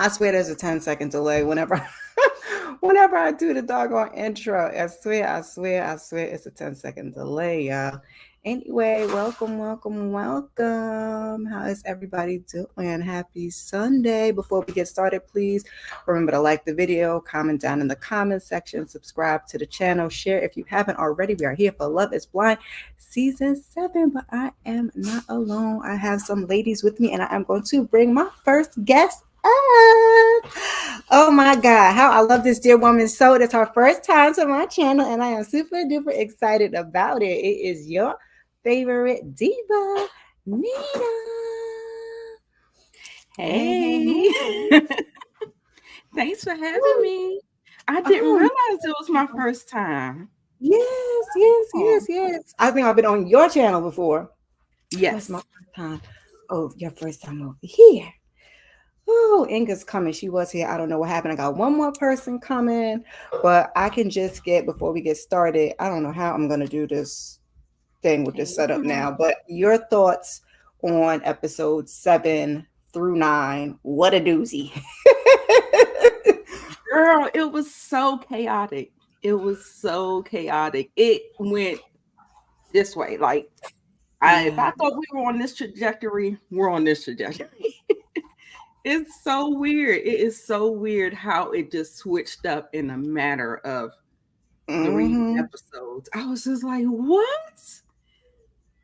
I swear there's a 10-second delay whenever whenever I do the doggone intro. I swear it's a 10-second delay, y'all. Anyway, welcome. How is everybody doing? Happy Sunday. Before we get started, please remember to like the video, comment down in the comment section, subscribe to the channel, share if you haven't already. We are here for Love is Blind season 7, but I am not alone. I have some ladies with me, and I am going to bring my first guest up. Oh my God, how I love this dear woman so. It's her first time to my channel, and I am super duper excited about it. It is your favorite diva, Nita. Hey. Thanks for having me. I didn't realize it was my first time. Yes. I think I've been on your channel before. Yes. That's my first time. Oh, your first time over here. Oh, Inga's coming. She was here. I don't know what happened. I got one more person coming, but I can just get, before we get started, I don't know how I'm going to do this thing with this setup now, but your thoughts on episodes 7 through 9. What a doozy. Girl, it was so chaotic. It went this way. Like, if I thought we were on this trajectory, we're on this trajectory. It's so weird. It is so weird how it just switched up in a matter of 3 episodes. I was just like, what?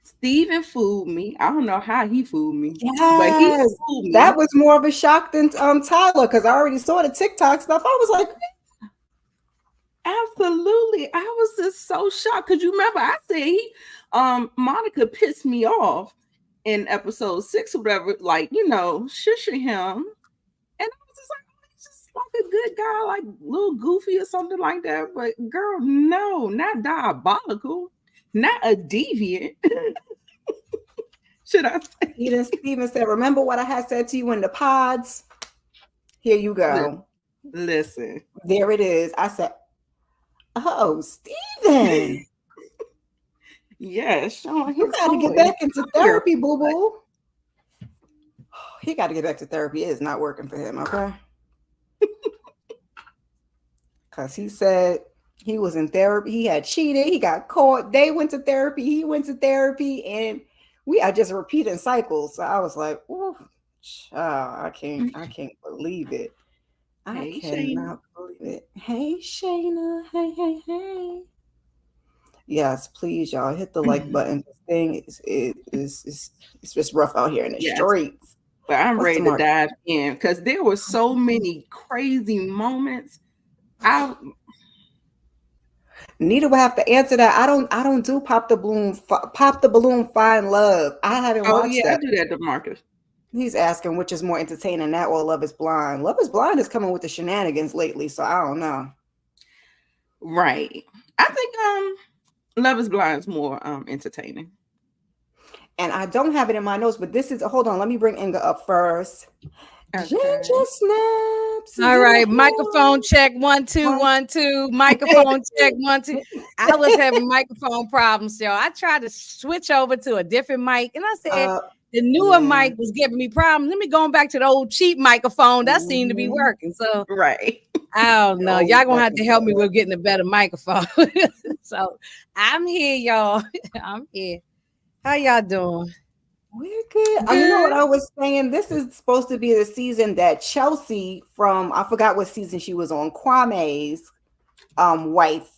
Steven fooled me. I don't know how he fooled me. Yes, but he fooled me. That was more of a shock than Tyler, because I already saw the TikTok stuff. I was like, absolutely. I was just so shocked, because you remember I said Monica pissed me off in episode 6 or whatever, like, shushing him. And I was just like, he's just like a good guy, like a little goofy or something like that. But girl, no, not diabolical, not a deviant. Should I say? Steven said, remember what I had said to you in the pods? Here you go. Listen. There it is. I said, oh, Steven. Yes. You got to get back into therapy, boo-boo. He got to get back to therapy. It is not working for him, okay? Because he said he was in therapy. He had cheated. He got caught. They went to therapy. He went to therapy. And we are just repeating cycles. So I was like, "Ooh, child, I can't believe it. I cannot believe it." Hey, Shayna. Hey. Yes, please, y'all, hit the like button. This thing is just rough out here in the streets. But I'm ready to dive in, because there were so many crazy moments. Nita will have to answer that. I don't do pop the balloon, find love. I haven't watched that. I do that to Marcus. He's asking which is more entertaining, that or Love is Blind. Love is Blind is coming with the shenanigans lately, so I don't know. Right. I think Love is Blind is more entertaining. And I don't have it in my notes, but this is, hold on, let me bring Inga up first. Okay. Ginger Snaps. All right, microphone check 1 2 1 2. Microphone check 1 2. I was having microphone problems, y'all. I tried to switch over to a different mic, and I said the newer mic was giving me problems. Let me go back to the old cheap microphone. That seemed to be working. So right. I don't know. Y'all gonna have to help me with getting a better microphone. So I'm here, y'all. I'm here. How y'all doing? We're good. You know what I was saying? This is supposed to be the season that Chelsea from, I forgot what season she was on, Kwame's wife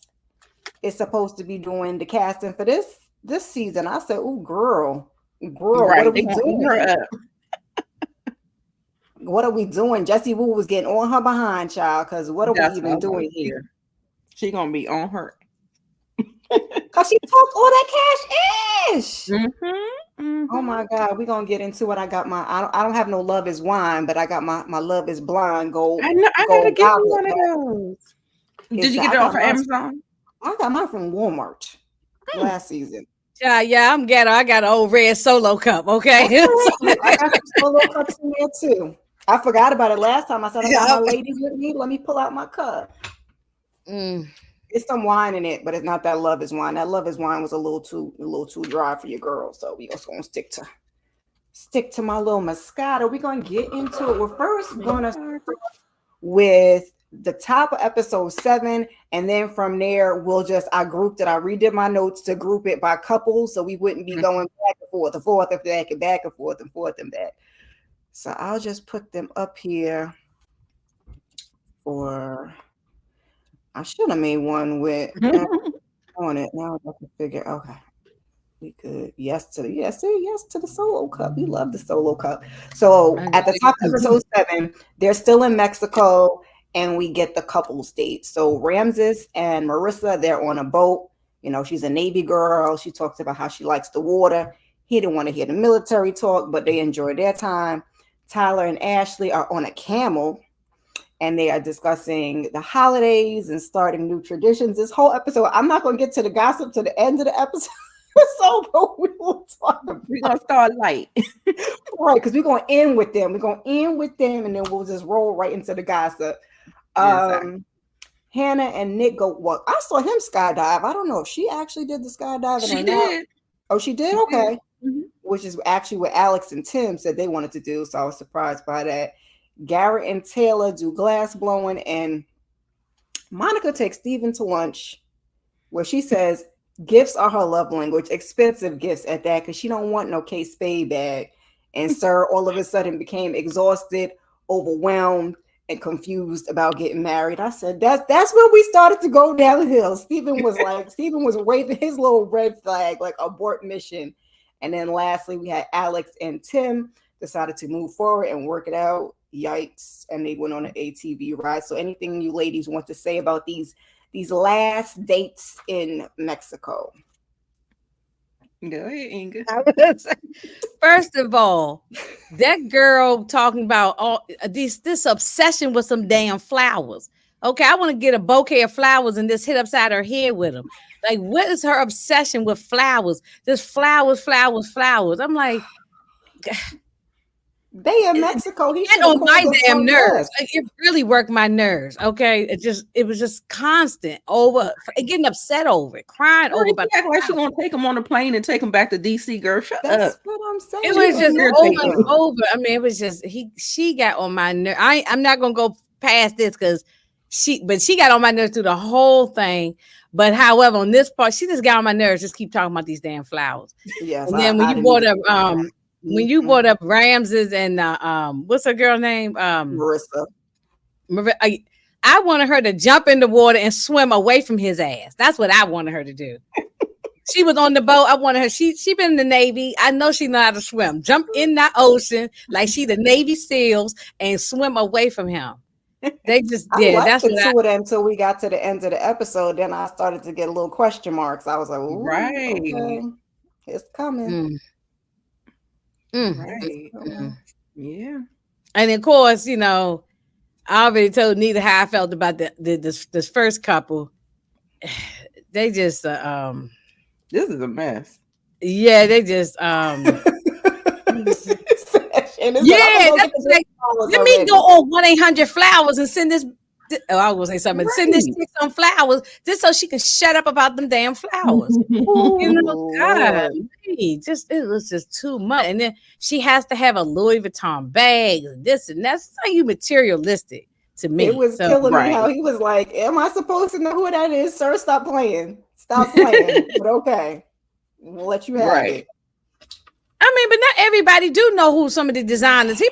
is supposed to be doing the casting for this season. I said, "Oh, girl, right. What are we doing? What are we doing?" Jessie Woo was getting on her behind, child, because what are we even doing here? She gonna be on her. Because she talked all that cash-ish. Oh my God, we're gonna get into it. I got my I don't have no Love is Wine, but I got my Love is Blind gold. I gotta get one of those. Did you get it off of Amazon? I got mine from Walmart last season. Yeah, I'm ghetto. I got an old red Solo cup. Okay. I got some Solo cups in there too. I forgot about it last time. I said I got my ladies with me. Let me pull out my cup. It's some wine in it, but it's not that Love is Wine. That Love is Wine was a little too dry for your girl, so we just gonna stick stick to my little Moscato. We're gonna get into it. We're first gonna start with the top of episode 7, and then from there I grouped it. I redid my notes to group it by couples, so we wouldn't be going back and forth and forth and back and back and forth and forth and back. So I'll just put them up here. Or I should have made one with on it. Now I can figure. Okay, we good. Yes to the solo cup. We love the solo cup. So at the top of episode 7, they're still in Mexico, and we get the couples date. So Ramses and Marissa, they're on a boat. You know, she's a Navy girl. She talks about how she likes the water. He didn't want to hear the military talk, but they enjoy their time. Tyler and Ashley are on a camel, and they are discussing the holidays and starting new traditions. This whole episode, I'm not going to get to the gossip to the end of the episode. So we will talk about. We're going to start light. Right, because we're going to end with them. We're going to end with them, and then we'll just roll right into the gossip. Exactly. Hannah and Nick go, well, I saw him skydive. I don't know if she actually did the skydiving or not. Oh, she did? Okay. Mm-hmm. Which is actually what Alex and Tim said they wanted to do, so I was surprised by that. Garrett and Taylor do glass blowing, and Monica takes Steven to lunch, where she says gifts are her love language, expensive gifts at that, because she don't want no Kate Spade bag. And Sir all of a sudden became exhausted, overwhelmed, and confused about getting married. I said, that's where we started to go downhill. Steven was waving his little red flag, like abort mission. And then lastly, we had Alex and Tim decided to move forward and work it out. Yikes. And they went on an ATV ride. So anything you ladies want to say about these last dates in Mexico? Go ahead, Inga. First of all, that girl talking about all this obsession with some damn flowers. Okay, I want to get a bouquet of flowers and just hit upside her head with them. Like, what is her obsession with flowers? Just flowers. I'm like, they in Mexico. He get on my damn nerves. Like, it really worked my nerves. Okay, it was just constant over getting upset over it, crying over. About act like she gonna take him on a plane and take him back to DC. Girl, shut That's up. What I'm saying. It was just over and over. I mean, it was just she got on my nerves. I'm not gonna go past this because she got on my nerves through the whole thing. But however, on this part, she just got on my nerves. Just keep talking about these damn flowers. Yes. And then when you brought up Ramses and what's her girl name? Marissa. I wanted her to jump in the water and swim away from his ass. That's what I wanted her to do. She was on the boat. I wanted her. She been in the Navy. I know she know how to swim. Jump in that ocean like she the Navy SEALs and swim away from him. They just did. That's what two of them until we got to the end of the episode. Then I started to get a little question marks. I was like, right, okay. It's coming. Right. Yeah. And of course, you know, I already told Nita how I felt about this first couple. They just this is a mess. Yeah, they just yeah, that's like, let me go on 1-800-Flowers and send this. Oh, I was gonna say something. Right. Send this chick some flowers just so she can shut up about them damn flowers. You know, God, it was just too much. And then she has to have a Louis Vuitton bag, this and that's like you materialistic to me. It was killing me how he was like, "Am I supposed to know who that is, sir? Stop playing. But okay, we'll let you have it." I mean, but not everybody do know who some of the designers. He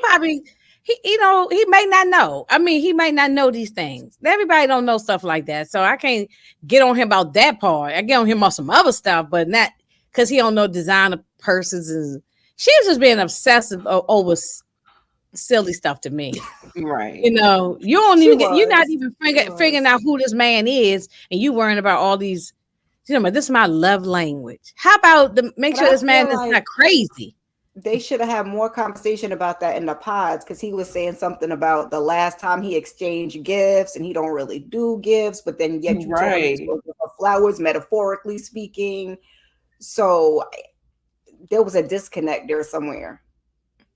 may not know. I mean, he might not know these things. Everybody don't know stuff like that. So I can't get on him about that part. I get on him about some other stuff, but not because he don't know designer persons. And she was just being obsessive over silly stuff to me. Right. You know, you don't even you're not even figuring out who this man is, and you worrying about all these. You know, this is my love language. How about make sure this man is not crazy? They should have had more conversation about that in the pods, because he was saying something about the last time he exchanged gifts, and he don't really do gifts, but then yet you told him flowers, metaphorically speaking. So there was a disconnect there somewhere.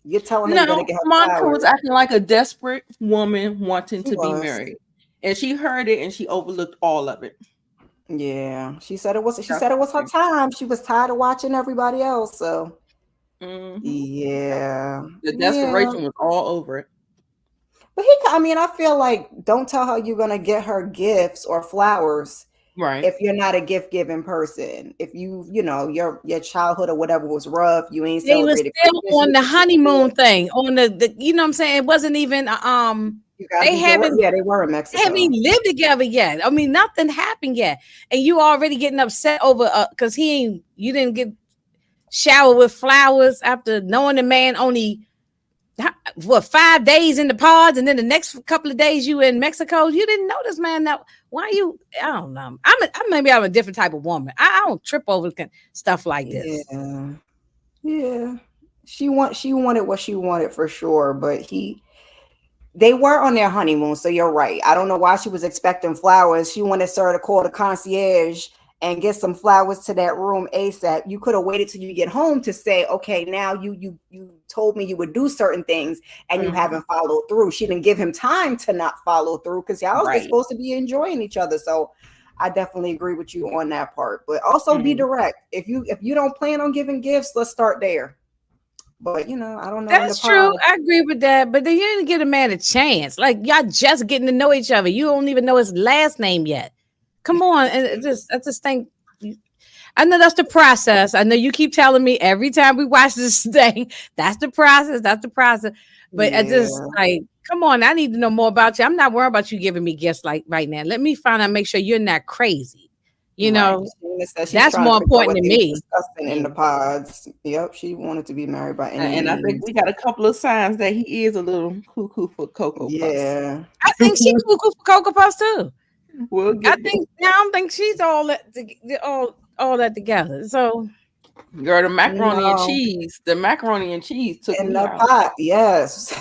You're telling him to get her Monica was acting like a desperate woman wanting to be married, and she heard it and she overlooked all of it. Yeah, she said it was her time. She was tired of watching everybody else. So Yeah. The desperation was all over it. But I feel like don't tell her you're gonna get her gifts or flowers, right? If you're not a gift giving person, if your childhood or whatever was rough, you ain't they was celebrated still Christmas, on the honeymoon thing, on the you know what I'm saying. It wasn't even they were in Mexico. They haven't even lived together yet. I mean, nothing happened yet, and you already getting upset over because you didn't get showered with flowers after knowing the man only 5 days in the pods, and then the next couple of days you in Mexico. You didn't know this man. Now, why you? I don't know. Maybe I'm a different type of woman. I don't trip over stuff like this. Yeah. She wanted what she wanted for sure, but they were on their honeymoon, so you're right. I don't know why she was expecting flowers. She wanted Sir to call the concierge and get some flowers to that room ASAP. You could have waited till you get home to say, okay, now you told me you would do certain things and you haven't followed through. She didn't give him time to not follow through because y'all was supposed to be enjoying each other. So I definitely agree with you on that part. But also be direct. If you don't plan on giving gifts, let's start there. But I don't know. That's true. I agree with that. But then you didn't give a man a chance. Like y'all just getting to know each other. You don't even know his last name yet. Come on. And I just think I know that's the process. I know you keep telling me every time we watch this thing, that's the process. That's the process. But I just come on, I need to know more about you. I'm not worried about you giving me gifts like right now. Let me find out, make sure you're not crazy. That's more important to me. In the pods. Yep, she wanted to be married by any and I think we got a couple of signs that he is a little cuckoo for Cocoa Puffs. Yeah. I think she's cuckoo for Cocoa Puffs too. I don't think she's all that together. So girl, the macaroni and cheese. The macaroni and cheese took in the pot, yes.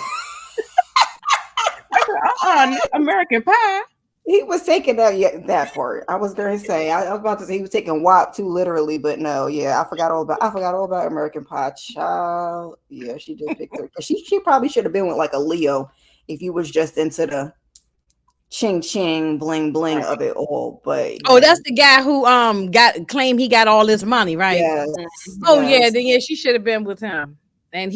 American Pie. He was taking that part. I was going to say, I was about to say he was taking WAP too literally, but no, I forgot all about American Pie. Child, yeah, she did pick her. She probably should have been with like a Leo if you was just into the ching ching bling bling of it all. But that's the guy who claimed he got all this money, right? Yes. Then she should have been with him. And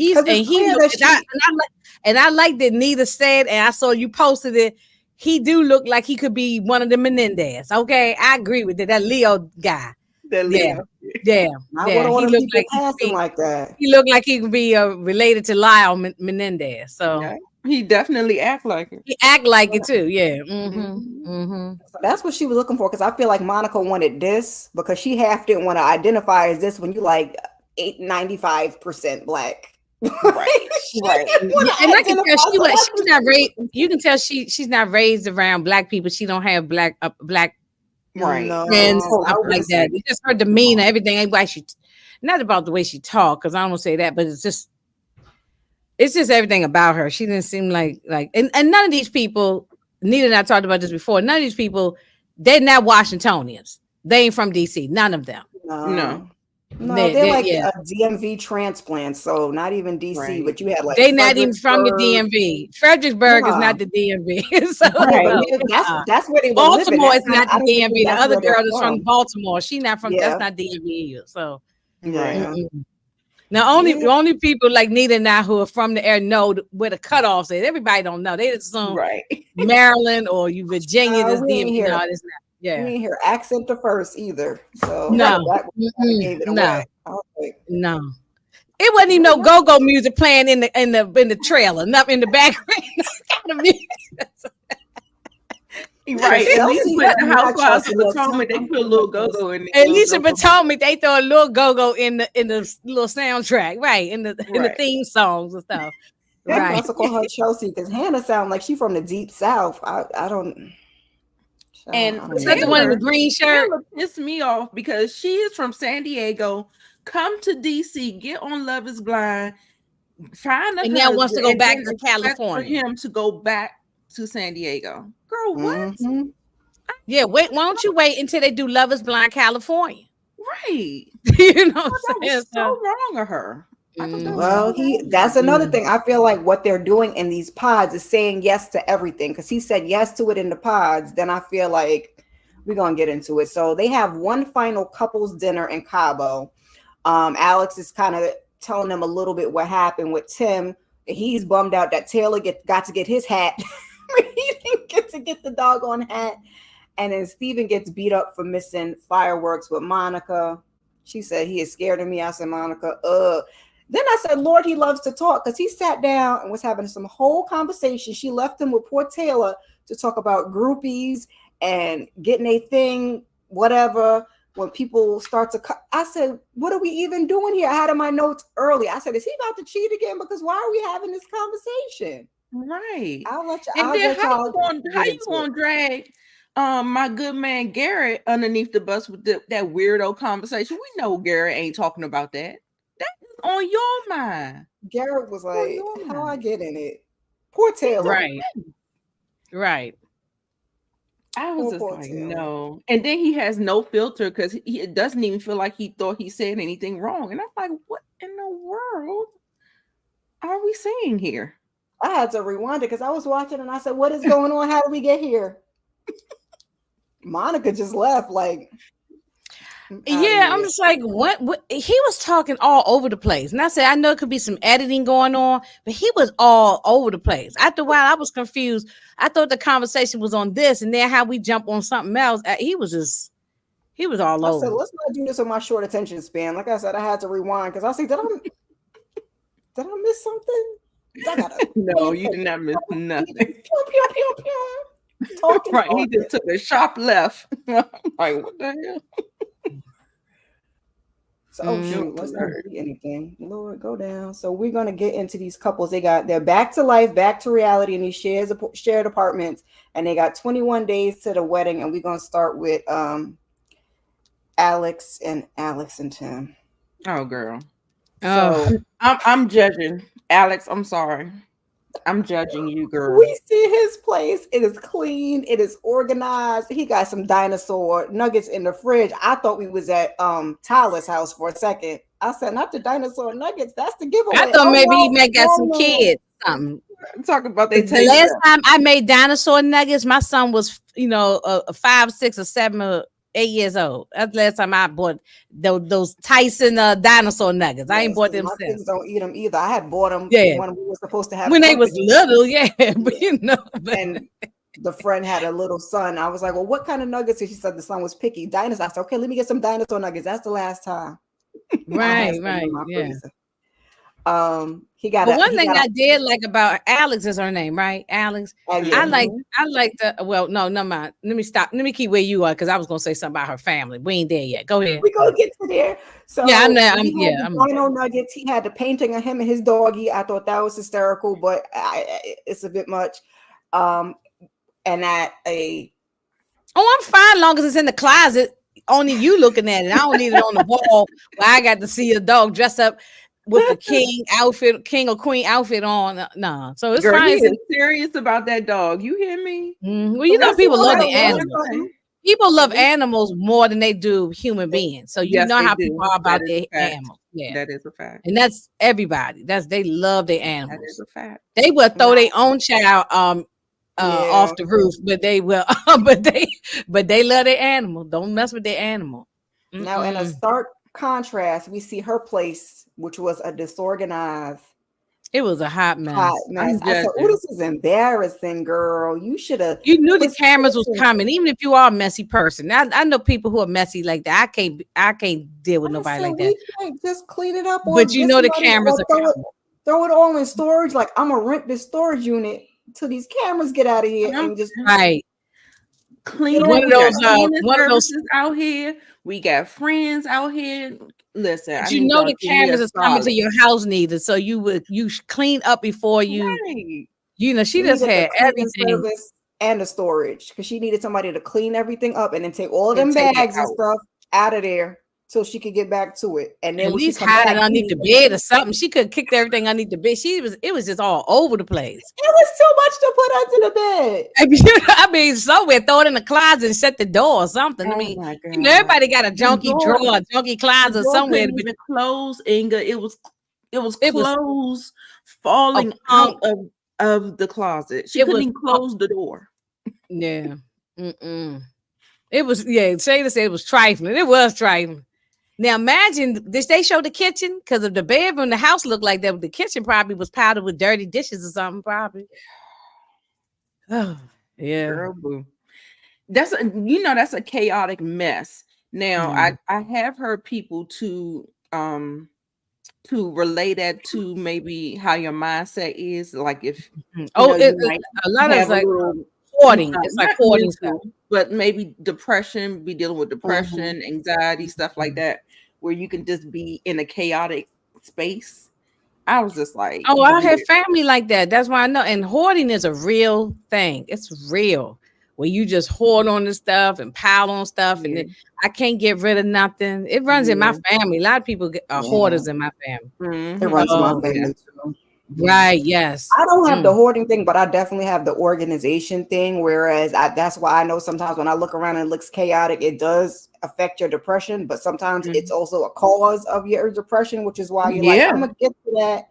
I like that Nita said, and I saw you posted it. He do look like he could be one of the Menendez. Okay, I agree with that Leo guy. That Leo. Yeah. He looked like that. He looked like he could be related to Lyle Menendez. So he definitely act like it. He act like it too. Yeah. So that's what she was looking for, because I feel like Monica wanted this because she half didn't want to identify as this when you like 95% black. Right. And I can tell she's not raised. You can tell she's not raised around black people. She don't have black friends, stuff like that. It's just her demeanor, everything. Not about the way she talk, because I don't want to say that, but it's just everything about her. She didn't seem like and none of these people. Nita and I talked about this before. None of these people, they're not Washingtonians. They ain't from DC. None of them. No. No, they're like a DMV transplant, so not even DC, but you had like they're not even from the DMV. Fredericksburg is not the DMV. So that's where they were Baltimore is not the DMV. The other girl is from Baltimore. She's not from that's not DMV either. So now the only people like Nita and I who are from the area know where the cutoffs is. Everybody don't know. They assume Maryland or Virginia is DMV. No, it's not. Yeah, we didn't hear accent the first either. So no. It wasn't even no go-go music playing in the trailer, not in the background. Right. At least with the Housewives of Potomac, they put a little go-go in there. At least in Potomac, they throw a little go-go in the little soundtrack, right? In the theme songs and stuff. Right. I also call her Chelsea because Hannah sounds like she's from the deep south. I don't. And the one in the green shirt pissed me off because she is from San Diego. Come to DC, get on Love Is Blind, find a and now wants to go back to California. For him to go back to San Diego, girl. What? Yeah, why don't you wait until they do Love Is Blind California? Right. You know, that was so wrong of her. Well, that's another thing. I feel like what they're doing in these pods is saying yes to everything, because he said yes to it in the pods. Then I feel like we're gonna get into it. So they have one final couples dinner in Cabo. Alex is kind of telling them a little bit what happened with Tim. He's bummed out that Taylor got to get his hat. He didn't get to get the doggone hat. And then Steven gets beat up for missing fireworks with Monica. She said, he is scared of me. I said, Monica, Then I said, Lord, he loves to talk, because he sat down and was having some whole conversation. She left him with poor Taylor to talk about groupies and getting a thing, whatever. When people start to cut, I said, what are we even doing here? I had in my notes early. I said, is he about to cheat again? Because why are we having this conversation? Right. I'll let you. And then how you gonna drag my good man Garrett underneath the bus with that weirdo conversation? We know Garrett ain't talking about that. That is on your mind. Garrett was like, how I get in it? Poor Taylor. Right. I was just like, no. And then he has no filter, because it doesn't even feel like he thought he said anything wrong. And I'm like, what in the world are we seeing here? I had to rewind it because I was watching and I said, what is going on? How did we get here? Monica just left. Like, yeah, I'm just like, what? He was talking all over the place. And I said, I know it could be some editing going on, but he was all over the place. After a while, I was confused. I thought the conversation was on this, and then how we jump on something else. He was all over. I said, let's not do this on my short attention span. Like I said, I had to rewind because I said, did I miss something? No, you did not miss nothing. Pew, pew, pew, pew. Right, he just took a sharp left. I'm like, what the hell? So, shoot, let's not see anything. Lord, go down. So we're gonna get into these couples. They're back to life, back to reality in these shared apartments, and they got 21 days to the wedding. And we're gonna start with Alex and Tim. Oh, girl. So I'm judging Alex. I'm sorry. I'm judging you, girl. We see his place. It is clean. It is organized. He got some dinosaur nuggets in the fridge. I thought we was at Tyler's house for a second. I said, not the dinosaur nuggets. That's the giveaway. I thought maybe he may got some kids. Something. Talk about they the last time I made dinosaur nuggets, my son was, 5, 6, or 7 or 8 years old. That's the last time I bought those Tyson dinosaur nuggets. I ain't bought them since. Kids don't eat them either. I had bought them when we were supposed to have when they was little, but and the friend had a little son. I was like, well, what kind of nuggets? And she said the son was picky. Dinosaur. I said, okay, let me get some dinosaur nuggets. That's the last time. Right. Yeah. He got. But one thing I did like about Alex is her name, right? Alex. I like the. Well, no, never mind. Let me stop. Let me keep where you are, because I was gonna say something about her family. We ain't there yet. Go ahead. We gonna get to there. So yeah, I'm there. I'm Dino nuggets. He had the painting of him and his doggy. I thought that was hysterical, but it's a bit much. And at I'm fine, long as it's in the closet. Only you looking at it. I don't need it on the wall where I got to see a dog dressed up with the king or queen outfit on. No, so it's girl, fine. He is serious about that dog. You hear me? Mm-hmm. Well, people love the animals. People love animals more than they do human beings. So you know how people are about their animals. Yeah, that is a fact, and that's everybody. They love their animals. That is a fact. They will throw their own child off the roof, but they will. but they love their animal. Don't mess with their animal. Now, in a stark contrast, we see her place, which was a disorganized. It was a hot mess. I said, "Oh, this is embarrassing, girl. You should have. You knew the cameras was coming, even if you are a messy person. I know people who are messy like that. I can't deal with nobody like that. We can't just clean it up. But you know the cameras are coming. Throw it all in storage. Like, I'm gonna rent this storage unit till these cameras get out of here and just clean. One of those out here. We got friends out here. Listen, but you know the cameras is coming to your house neither, so you clean up before you. Right. She just had everything and the storage, because she needed somebody to clean everything up and then take all of them bags and stuff out of there so she could get back to it. And then at least hide it underneath the bed or something. She could kick everything underneath the bed. It was just all over the place. It was too much to put under the bed. I mean, somewhere throw it in the closet and shut the door or something. I mean, everybody got a junky drawer, a junky closet somewhere. The clothes, Inga. It was clothes falling out of the closet. She couldn't even close the door. Yeah. It was, Shayla said it was trifling. It was trifling. Now imagine, did they show the kitchen? Because if the bedroom, the house looked like that, the kitchen probably was powdered with dirty dishes or something, probably. Oh, yeah. Girl, boo. That's a chaotic mess. Now, I have heard people to relay that to maybe how your mindset is. Like if a lot of have it's like little hoarding. It's like hoarding stuff. But maybe depression, be dealing with depression, anxiety, stuff like that, where you can just be in a chaotic space. I was just like, oh, I have family like that. That's why I know. And hoarding is a real thing. It's real. Where you just hoard on the stuff and pile on stuff, and then I can't get rid of nothing. It runs in my family. A lot of people are hoarders in my family. It runs in my family too. Right, yes. I don't have the hoarding thing, but I definitely have the organization thing. Whereas that's why I know sometimes when I look around and it looks chaotic, it does affect your depression, but sometimes it's also a cause of your depression, which is why you're like, I'm gonna get to that.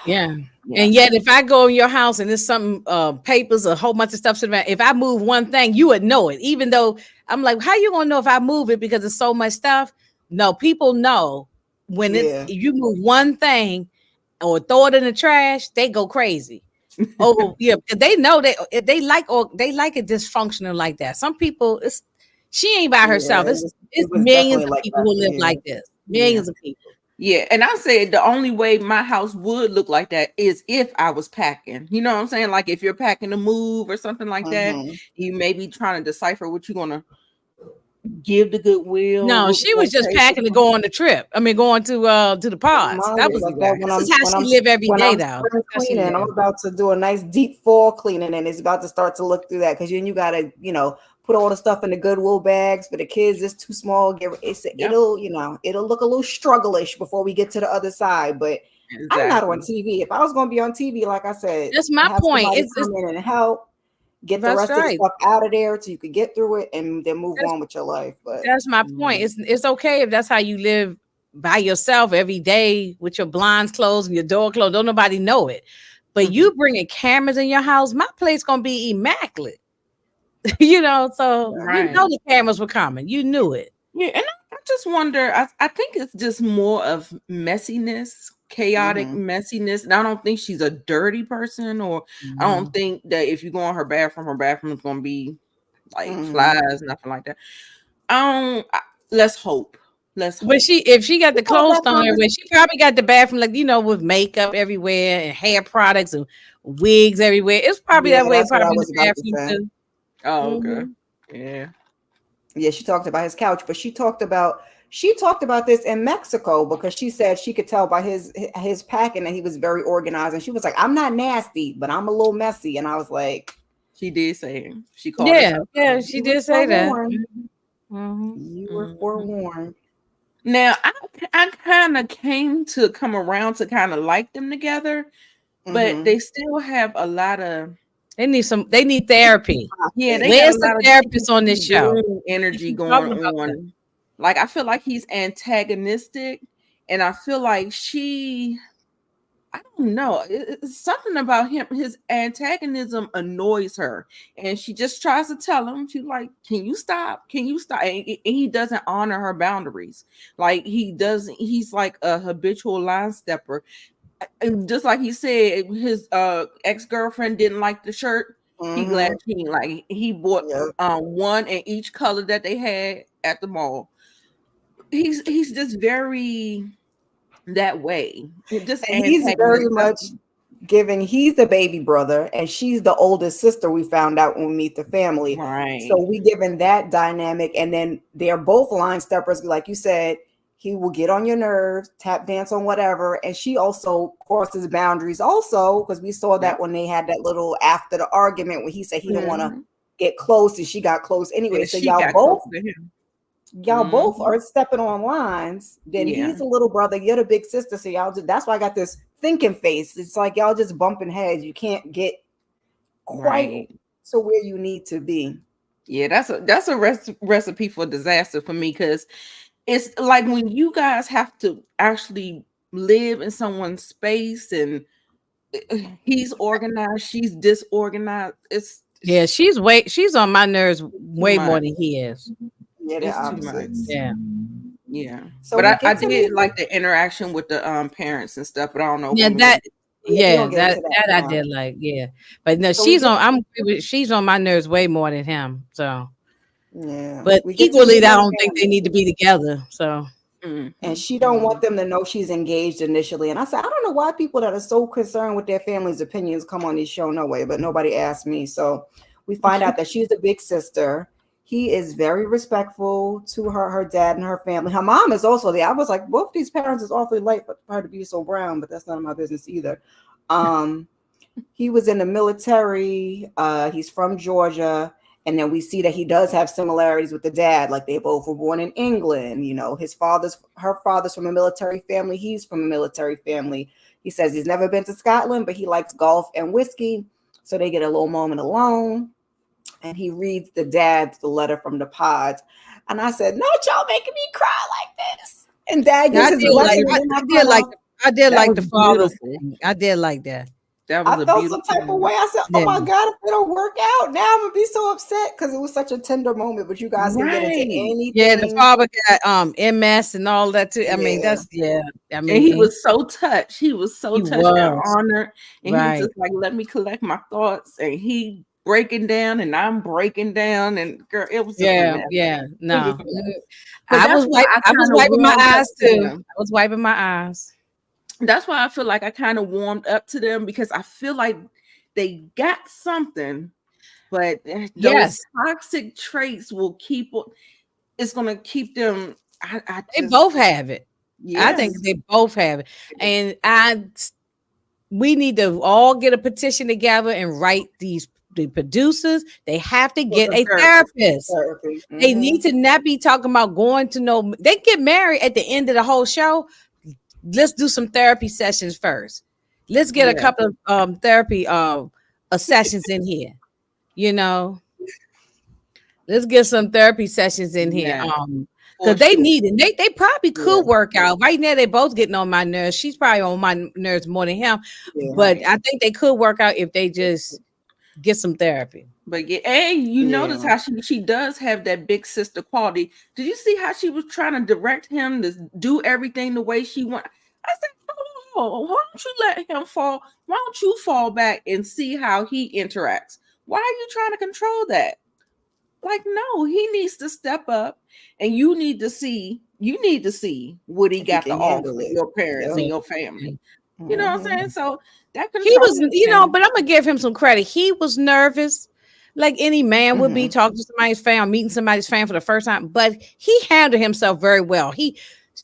Yeah. And yet if I go in your house and there's some papers, a whole bunch of stuff sitting around, if I move one thing, you would know it. Even though I'm like, how you gonna know if I move it because there's so much stuff? No, people know when you move one thing or throw it in the trash, they go crazy. Oh yeah, they know that they like it dysfunctional like that. Some people, she ain't by herself. It's millions of people who live like this. Millions of people. Yeah, and I said the only way my house would look like that is if I was packing. You know what I'm saying? Like if you're packing to move or something like that, you may be trying to decipher what you're gonna give the Goodwill. No, she was just packing to go on the trip. I mean, going to the pods. That was like that. This is how she live every day, though. Cleaning, I'm about to do a nice deep fall cleaning, and it's about to start to look through that because you gotta, put all the stuff in the Goodwill bags for the kids. It's too small. It'll look a little struggle-ish before we get to the other side. But I'm not on TV. If I was going to be on TV, like I said, that's my point. It's come in and help get the rest of the stuff out of there so you can get through it and then move on with your life. But that's my point. It's okay if that's how you live by yourself every day with your blinds closed and your door closed. Don't nobody know it. But you bringing cameras in your house, my place gonna be immaculate. So you know the cameras were coming. You knew it. Yeah, and I just wonder, I think it's just more of messiness, chaotic messiness. And I don't think she's a dirty person, or I don't think that if you go in her bathroom is going to be like flies, nothing like that. Let's hope. But if she got the clothes on her, she probably got the bathroom with makeup everywhere and hair products and wigs everywhere. It's probably that way. Probably in the bathroom too. Oh, okay. Yeah, she talked about his couch, but she talked about this in Mexico because she said she could tell by his packing that he was very organized, and she was like, I'm not nasty, but I'm a little messy. And I was like, she did say it. She called she did say that. You were forewarned. Now I kind of came to come around to kind of like them together, but they still have a lot of They need therapy. Yeah, where's the therapist on this show? Energy going on. Like I feel like he's antagonistic, and I feel like I don't know. It's something about him. His antagonism annoys her, and she just tries to tell him. She's like, "Can you stop? Can you stop?" And he doesn't honor her boundaries. Like he's like a habitual line stepper. And just like he said, his ex-girlfriend didn't like the shirt. He glad he bought one in each color that they had at the mall. He's just very that way. He's very much giving. He's the baby brother, and she's the oldest sister. We found out when we meet the family, right? So we given that dynamic, and then they're both line steppers, like you said. He will get on your nerves, tap dance on whatever. And she also crosses boundaries also, because we saw that when they had that little after the argument when he said he didn't want to get close and she got close anyway. Yeah, so y'all both are stepping on lines. Then he's a little brother, you're the big sister. So that's why I got this thinking face. It's like y'all just bumping heads. You can't get quite to where you need to be. Yeah, that's a recipe for disaster for me, because it's like when you guys have to actually live in someone's space and he's organized, she's disorganized. She's she's on my nerves way more than he is. Yeah, they're It's too much. opposites. Yeah. So but I did like the interaction with the parents and stuff, but I don't know. Yeah, that I now. did like, but no, so she's on my nerves way more than him. So yeah, but equally, I don't think they need to be together. So and she don't want them to know she's engaged initially. And I said, I don't know why people that are so concerned with their family's opinions come on this show no way, but nobody asked me. So we find out that she's the big sister. He is very respectful to her dad and her family. Her mom is also there. I was like, both these parents is awfully late for her to be so brown, but that's none of my business either. He was in the military. He's from Georgia. And then we see that he does have similarities with the dad. Like they both were born in England. You know, her father's from a military family. He's from a military family. He says he's never been to Scotland, but he likes golf and whiskey. So they get a little moment alone. And he reads the letter from the pods. And I said, not y'all making me cry like this. And dad gives his blessing. I did like the father. I did like that. I felt some type of way. I said, oh my God, if it don't work out, now I'm gonna be so upset because it was such a tender moment. But you guys can get into anything. Yeah, the father got MS and all that too. I mean, that's I mean, and he was so touched. He was so touched and honored. And he was just like, let me collect my thoughts. And he breaking down and I'm breaking down. And girl, it was no. I was wiping my eyes too. I was wiping my eyes. That's why I feel like I kind of warmed up to them because I feel like they got something, but those toxic traits will it's going to keep them. They both have it. Yes. I think they both have it. And we need to all get a petition together and write the producers. They have to get a therapist. Mm-hmm. They need to not be talking about going to know. They get married at the end of the whole show. Let's do some therapy sessions first. Let's get a couple of therapy sessions in here. You know, let's get some therapy sessions in here. Because they need it. They probably could work out. Right now, they're both getting on my nerves. She's probably on my nerves more than him. But I think they could work out if they just get some therapy. But you notice how she does have that big sister quality. Did you see how she was trying to direct him to do everything the way she wants? I said, oh, why don't you let him fall? Why don't you fall back and see how he interacts? Why are you trying to control that? Like, no, he needs to step up, and you need to see what he got to offer your parents and your family. You know what I'm saying? So that he was, but I'm gonna give him some credit. He was nervous, like any man would be talking to somebody's family, meeting somebody's family for the first time. But he handled himself very well. He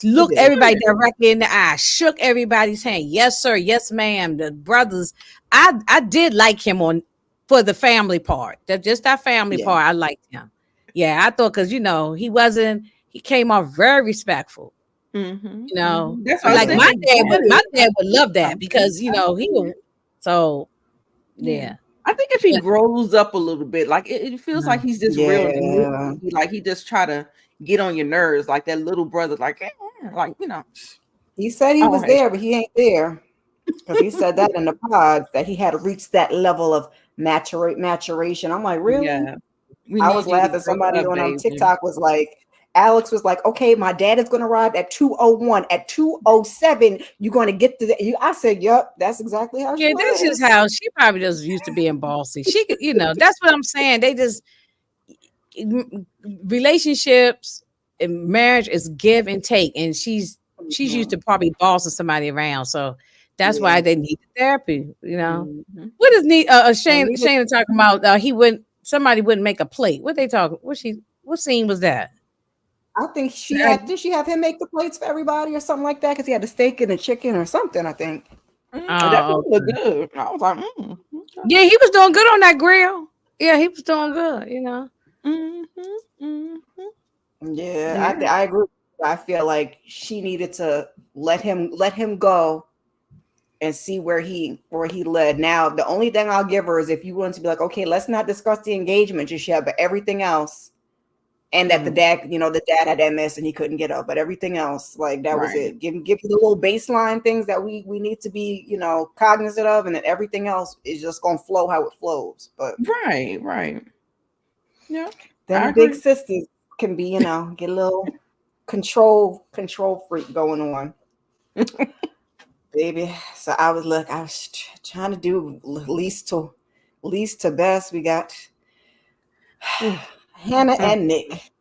looked everybody directly in the eye, shook everybody's hand. Yes, sir. Yes, ma'am. The brothers, I did like him for the family part. That family part, I liked him. Yeah, I thought because he came off very respectful. Mm-hmm. You know, like my dad would love that because he would. So yeah. I think if he grows up a little bit, like it feels like he's just real, like he just try to get on your nerves, like that little brother, like He said he was there, but he ain't there because he said that in the pod that he had reached that level of maturation. I'm like, really? Yeah. I was laughing. Somebody on TikTok was like, Alex was like, okay, my dad is going to arrive at 2:01. At 2:07, you're going to get to the. I said, yep, that's exactly how she was. That's just how she probably just used to being bossy. She could, that's what I'm saying. They just relationships and marriage is give and take, and she's used to probably bossing somebody around. So that's why they need therapy. What is Shayna talking about? Somebody wouldn't make a plate. What they talking? What scene was that? I think did she have him make the plates for everybody or something like that? Because he had the steak and the chicken or something, I think. That was good. I was like, yeah, he was doing good on that grill. Yeah, he was doing good, Yeah, I agree. I feel like she needed to let him go and see where he led. Now, the only thing I'll give her is if you want to be like, okay, let's not discuss the engagement just yet, but everything else. And that the dad had MS and he couldn't get up, but everything else, like that was it. Give you the little baseline things that we need to be, cognizant of, and then everything else is just gonna flow how it flows. But right, yeah. Then big sisters can be, you know, get a little control freak going on. Baby. So I was trying to do least to best. We got Hannah and Nick.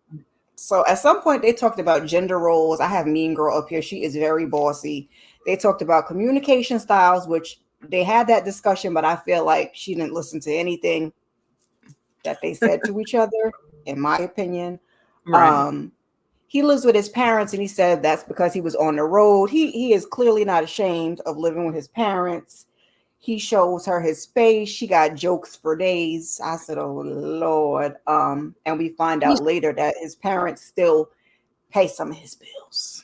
So at some point they talked about gender roles. I have Mean Girl up here. She is very bossy. They talked about communication styles, which they had that discussion, but I feel like she didn't listen to anything that they said to each other, in my opinion. Right. He lives with his parents, and he said that's because he was on the road. He is clearly not ashamed of living with his parents. He shows her his face. She got jokes for days. I said, oh, Lord. And we find out later that his parents still pay some of his bills.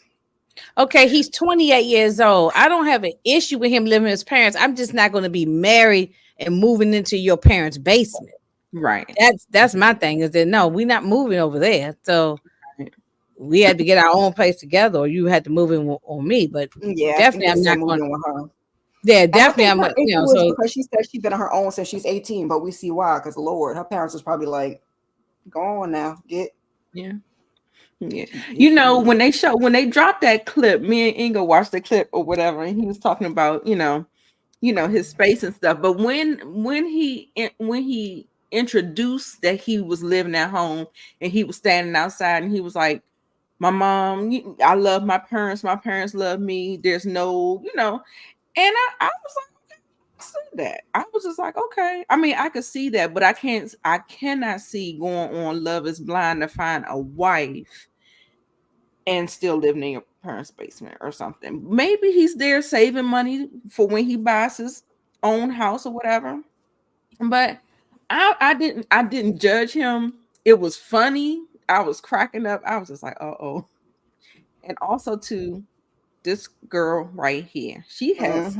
Okay, he's 28 years old. I don't have an issue with him living with his parents. I'm just not going to be married and moving into your parents' basement. Right. That's my thing, is that no, we're not moving over there. So we had to get our own place together, or you had to move in on me. But yeah, definitely I'm not going with her. Yeah, definitely. I'm, you know, so because she said she's been on her own since she's 18, but we see why. Because Lord, her parents was probably like, "Go on now, get." Yeah. You know, when they dropped that clip, me and Inga watched the clip or whatever, and he was talking about, you know, his space and stuff. But when he introduced that he was living at home and he was standing outside and he was like, "My mom, I love my parents. My parents love me. There's no, you know." And I was like, see that. I was just like, okay. I mean, I could see that, but I cannot see going on Love is Blind to find a wife and still living in your parents' basement or something. Maybe he's there saving money for when he buys his own house or whatever. But I didn't judge him. It was funny. I was cracking up. I was just like, uh-oh. And also too, this girl right here, she has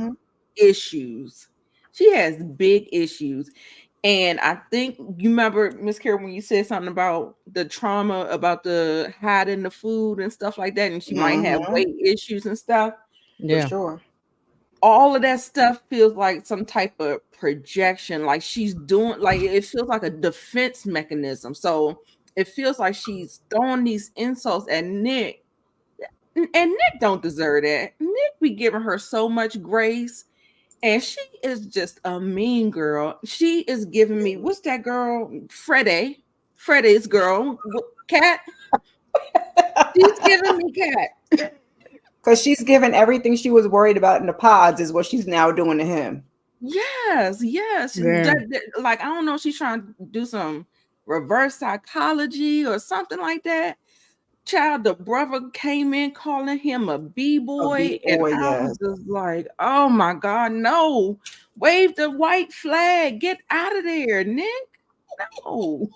issues. She has big issues. And I think you remember, Miss Carol, when you said something about the trauma, about the hiding the food and stuff like that, and she might have weight issues and stuff. Yeah, for sure. All of that stuff feels like some type of projection, like she's doing, like it feels like a defense mechanism. So it feels like she's throwing these insults at Nick. And Nick don't deserve that. Nick be giving her so much grace, and she is just a mean girl. She is giving me, what's that girl? Freddy's girl, Cat. She's giving me Cat. Because she's given everything she was worried about in the pods is what she's now doing to him. Yes. Yeah. Like, I don't know, she's trying to do some reverse psychology or something like that. Child, the brother came in calling him a B-boy, and I was just like, oh my God, no. Wave the white flag. Get out of there, Nick. No.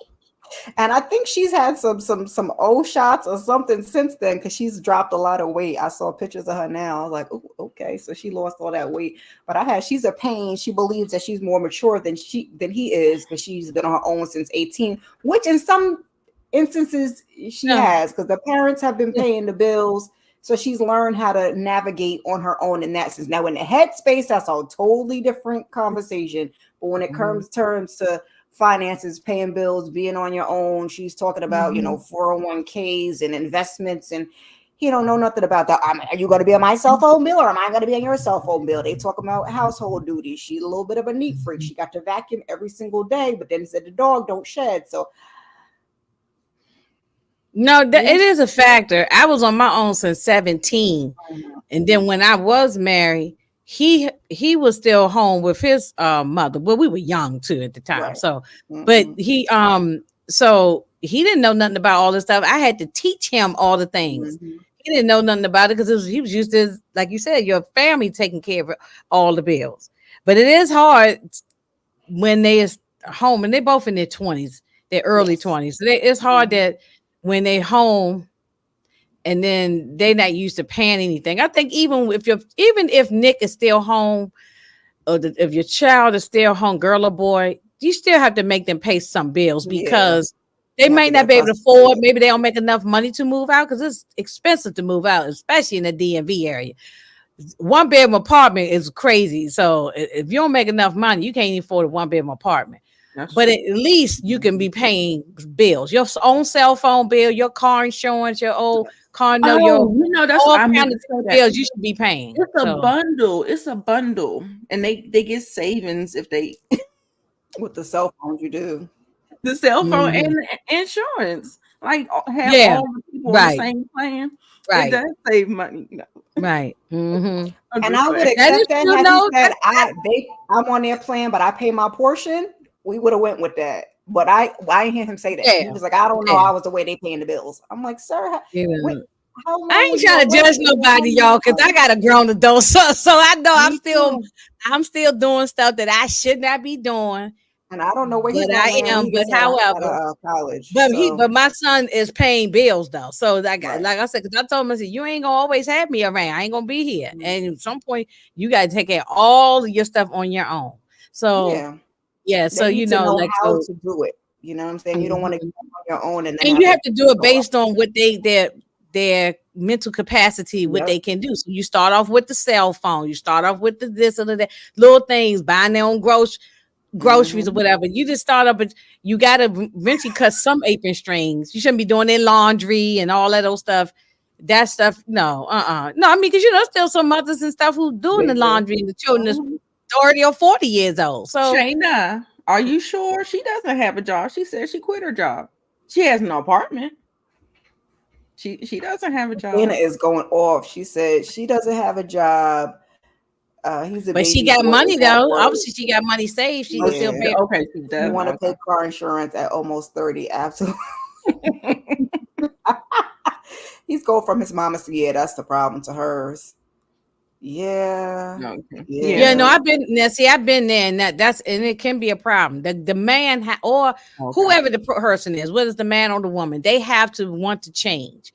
And I think she's had some old shots or something since then, because she's dropped a lot of weight. I saw pictures of her now. I was like, oh, okay, so she lost all that weight. But she's a pain. She believes that she's more mature than he is, because she's been on her own since 18, which in some instances she has, because the parents have been paying the bills, so she's learned how to navigate on her own in that sense. Now in the headspace, that's a totally different conversation, but when it comes to finances, paying bills, being on your own, she's talking about 401ks and investments, and he don't know nothing about that. Are you going to be on my cell phone bill, or am I going to be on your cell phone bill? They talk about household duties. She's a little bit of a neat freak. She got to vacuum every single day, but then said the dog don't shed. So no, it is a factor. I was on my own since 17. And then when I was married, he was still home with his mother. Well, we were young too at the time. Right. So, but he so he didn't know nothing about all this stuff. I had to teach him all the things. He didn't know nothing about it, because he was used to, like you said, your family taking care of all the bills. But it is hard when they is home, and they both in their 20s, their early 20s. So it's hard that when they home and then they're not used to paying anything. I think even if Nick is still home, or if your child is still home, girl or boy, you still have to make them pay some bills, because they might not be able to afford. Maybe they don't make enough money to move out, because it's expensive to move out, especially in the DMV area. 1-bedroom apartment is crazy. So if you don't make enough money, you can't even afford a 1-bedroom apartment. but at least you can be paying bills, your own cell phone bill, your car insurance, your old car note, that's all I meant kind to of say that. bills you should be paying. It's a bundle. It's a bundle, and they get savings if they with the cell phones. You do the cell phone and insurance. Like have all the people on the same plan. Right. It does save money. Right. And I would accept that. Had he said, I'm on their plan, but I pay my portion, we would have went with that. But I didn't hear him say that. He was like, I don't know. I was the way they paying the bills. I'm like, sir, I ain't trying to judge nobody, y'all, because I got a grown adult, so I know I'm still doing stuff that I should not be doing. And I don't know where he's but I am. But however, college, but my son is paying bills though. So like I said, because I told him, I said, you ain't gonna always have me around. I ain't gonna be here. And at some point, you got to take care of all of your stuff on your own. So yeah. So you know like how to do it. You know what I'm saying? You don't want to get on your own, and you have to do it based on what their mental capacity, what they can do. So you start off with the cell phone. You start off with the this and that little things, buying their own groceries or whatever. You just start up, but you got to eventually cut some apron strings. You shouldn't be doing their laundry and all that old stuff. That stuff, no. I mean, because there's still some mothers and stuff who doing the laundry and the children is 30 or 40 years old. So Shayna, are you sure she doesn't have a job? She said she quit her job. She has no apartment. She doesn't have a job. Anna is going off. She said she doesn't have a job. But she got money though. Obviously, she got money saved. She can still pay. Okay, you want to pay car insurance at almost 30. Absolutely. He's going from his mama's to that's the problem to hers. Yeah. No, I've been there, and that's it can be a problem. The man or whoever the person is, whether it's the man or the woman, they have to want to change.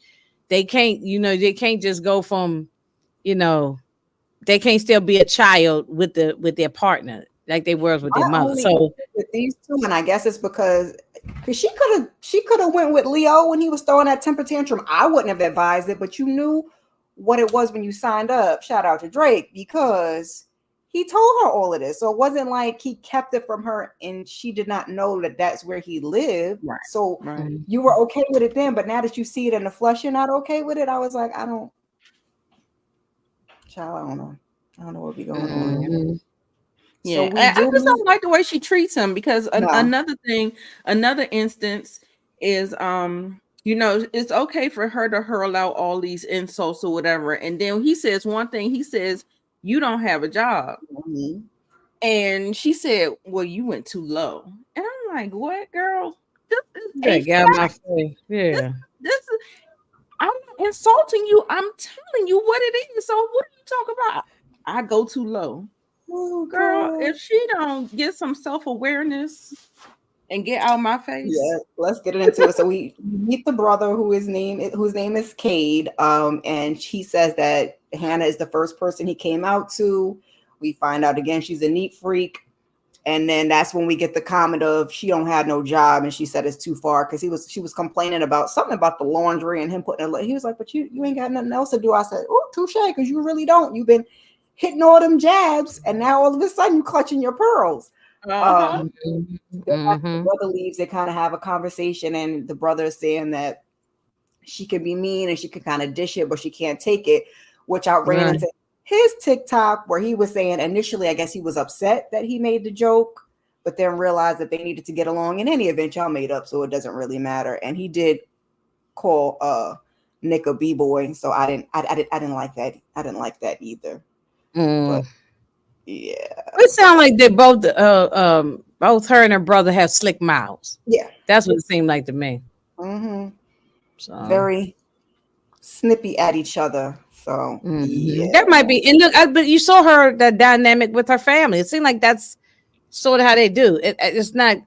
They can't, they can't just go from, they can't still be a child with their partner like they were with their mother. So with these two, and I guess it's because she could have went with Leo when he was throwing that temper tantrum. I wouldn't have advised it, but you knew what it was when you signed up. Shout out to Drake, because he told her all of this. So it wasn't like he kept it from her and she did not know that that's where he lived. Right. So you were okay with it then, but now that you see it in the flesh, you're not okay with it. I was like, I don't know. I don't know what be going on. Yeah, so I just don't like the way she treats him, because another instance is it's okay for her to hurl out all these insults or whatever, and then he says one thing. He says, you don't have a job. And she said, well, you went too low. And I'm like, what, girl? This is I'm not insulting you. I'm telling you what it is. So what are you talking about? I go too low. Oh, girl, if she don't get some self-awareness and get out of my face. Yeah, let's get into it. So we meet the brother whose name is Cade. And he says that Hannah is the first person he came out to. We find out again she's a neat freak. And then that's when we get the comment of she don't have no job, and she said it's too far, because she was complaining about something about the laundry and him putting he was like, but you ain't got nothing else to do. I said, oh, touche, because you really don't. You've been hitting all them jabs, and now all of a sudden you clutching your pearls. The brother leaves. They kind of have a conversation, and the brother is saying that she can be mean and she can kind of dish it, but she can't take it, which I ran into his TikTok where he was saying initially, I guess he was upset that he made the joke, but then realized that they needed to get along. In any event, y'all made up, so it doesn't really matter. And he did call Nick a B-boy, so I didn't like that. I didn't like that either. But yeah, it sounds like they both her and her brother have slick mouths. Yeah, that's what it seemed like to me. So very snippy at each other. So that might be. And look, but you saw the dynamic with her family. It seemed like that's sort of how they do. It's not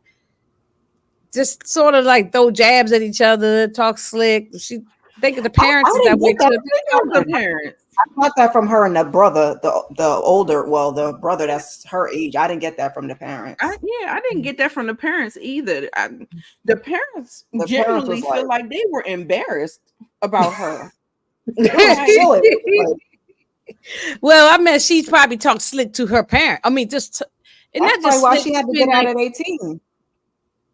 just sort of like throw jabs at each other, talk slick. She think of the parents that way too. The parents. I got that from her and the brother, the brother that's her age. I didn't get that from the parents. I didn't get that from the parents either. The parents generally feel like they were embarrassed about her. Well, I mean, she probably talked slick to her parent. I mean, and that's why she had to get out at 18.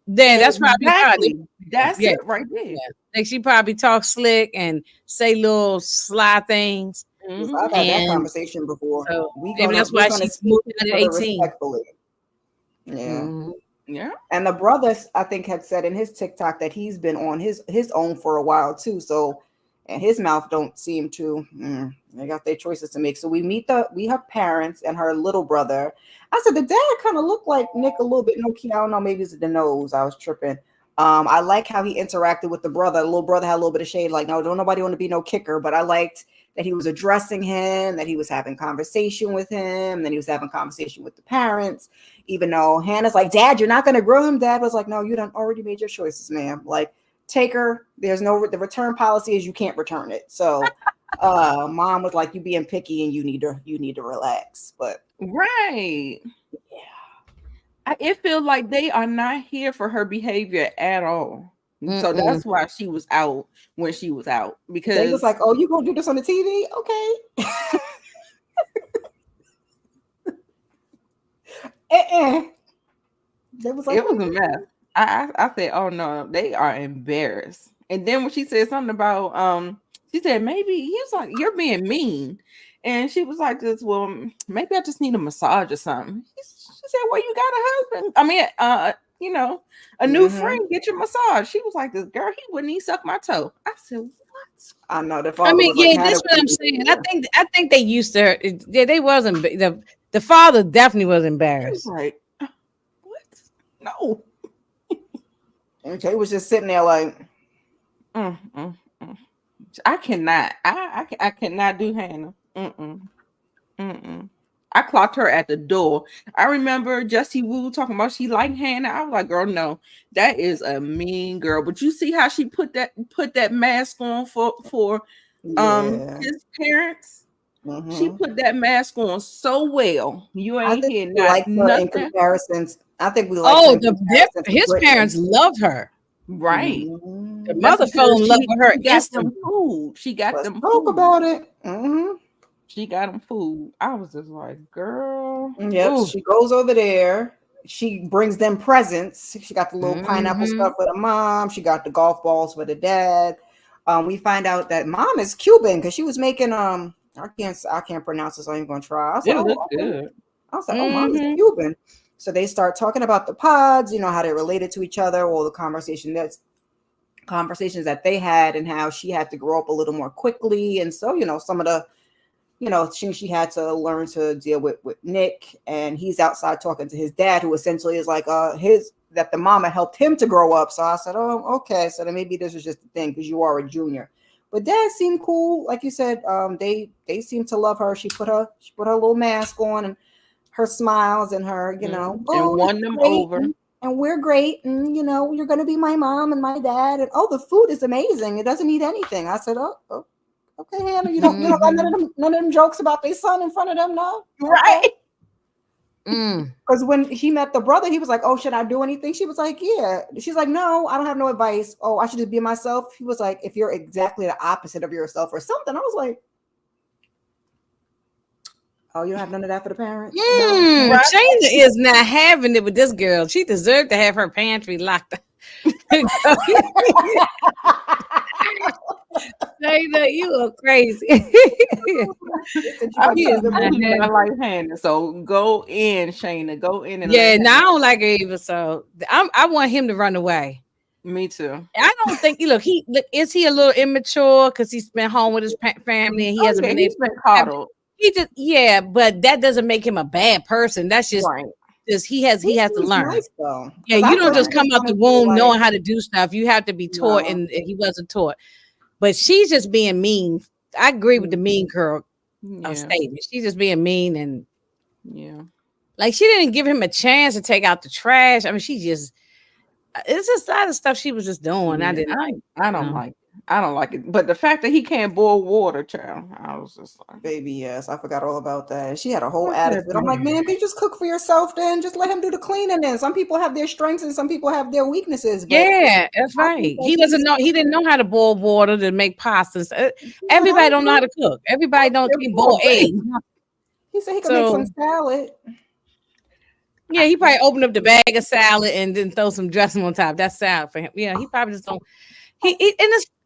Then that's probably Exactly. That's yeah. it right there. Yeah. Like she probably talks slick and say little sly things. I've had that conversation before. So We're that's why gonna she's speak moved to at each other 18. respectfully. Yeah. Mm-hmm. Yeah. And the brother, I think, had said in his TikTok that he's been on his own for a while too. So, and his mouth don't seem to. They got their choices to make. So we her parents and her little brother. I said the dad kind of looked like Nick a little bit. No key, I don't know. Maybe it's the nose. I was tripping. I like how he interacted with the brother. The little brother had a little bit of shade. Like, no, don't nobody want to be no kicker. But I liked that he was addressing him, that he was having conversation with him, then he was having conversation with the parents. Even though Hannah's like, Dad, you're not going to grow him. Dad was like, no, you done already made your choices, ma'am. Like, take her. There's no, the return policy is you can't return it. So mom was like, you being picky and you need to relax. But right. Yeah. It feels like they are not here for her behavior at all. So that's why she was out when she was out, because they was like, oh, you gonna do this on the TV? Okay. Was like, it was a mess. I said, oh no, they are embarrassed. And then when she said something about she said maybe he was like, you're being mean. And she was like this, well, maybe I just need a massage or something. She said, well, you got a husband. I mean, you know, a new friend, get your massage. She was like, this girl, he wouldn't even suck my toe. I said, what? I know the father. I mean, yeah, that's what I'm saying. I think they used to her. Yeah, they wasn't the father definitely was embarrassed. Right. What? No. Okay, he was just sitting there like I cannot. I cannot do Hannah. I clocked her at the door. I remember Jessie Woo talking about she liked Hannah. I was like, girl, no, that is a mean girl. But you see how she put that mask on for his parents. She put that mask on so well. You ain't hear nothing. In comparisons. I think we like his parents loved her. Right. The mother fell in love with her. She got them food. She got them talk about it. She got them food. I was just like, girl. Yep. Ooh. She goes over there. She brings them presents. She got the little pineapple stuff for the mom. She got the golf balls for the dad. We find out that mom is Cuban because she was making I can't pronounce this. So I'm gonna try. I was like, good. I was like, oh, mom is Cuban. So they start talking about the pods, you know, how they related to each other, all the conversations that they had, and how she had to grow up a little more quickly. And so, you know, some of the, you know, she had to learn to deal with Nick, and he's outside talking to his dad, who essentially is like that the mama helped him to grow up. So I said, oh, okay. So then maybe this was just the thing because you are a junior. But dad seemed cool. Like you said, they seem to love her. She put her little mask on and her smiles and her, you know, and won them over. And we're great. And, you know, you're going to be my mom and my dad. And, the food is amazing. It doesn't need anything. I said, oh okay, Hannah, you don't got none of them jokes about their son in front of them, no? Right. Because when he met the brother, he was like, oh, should I do anything? She was like, yeah. She's like, no, I don't have no advice. Oh, I should just be myself. He was like, if you're exactly the opposite of yourself or something. I was like, oh, you don't have none of that for the parents? No. Right? Shayna is not having it with this girl. She deserved to have her pantry locked up. Shayna, you are crazy. I like Hannah. So go in, Shayna. Go in and I don't like her either. So I want him to run away. Me too. I don't think is he a little immature because he's been home with his family and he hasn't been able to coddled. He just but that doesn't make him a bad person. That's just just he has to learn. Nice, you don't just come out the womb knowing how to do stuff. You have to be taught, and he wasn't taught. But she's just being mean. I agree with the mean girl statement. She's just being mean and like she didn't give him a chance to take out the trash. I mean, it's just a lot of stuff she was just doing. I don't like it. I don't like it. But the fact that he can't boil water, child, I was just like, baby, yes, I forgot all about that. She had a whole attitude. I'm like, man, you just cook for yourself then. Just let him do the cleaning then. Some people have their strengths and some people have their weaknesses. But that's right. He didn't know how to boil water to make pastas. Everybody don't know how to cook. Everybody don't boil eggs. He said he could make some salad. Yeah, he probably opened up the bag of salad and then throw some dressing on top. That's salad for him. Yeah, he probably just don't.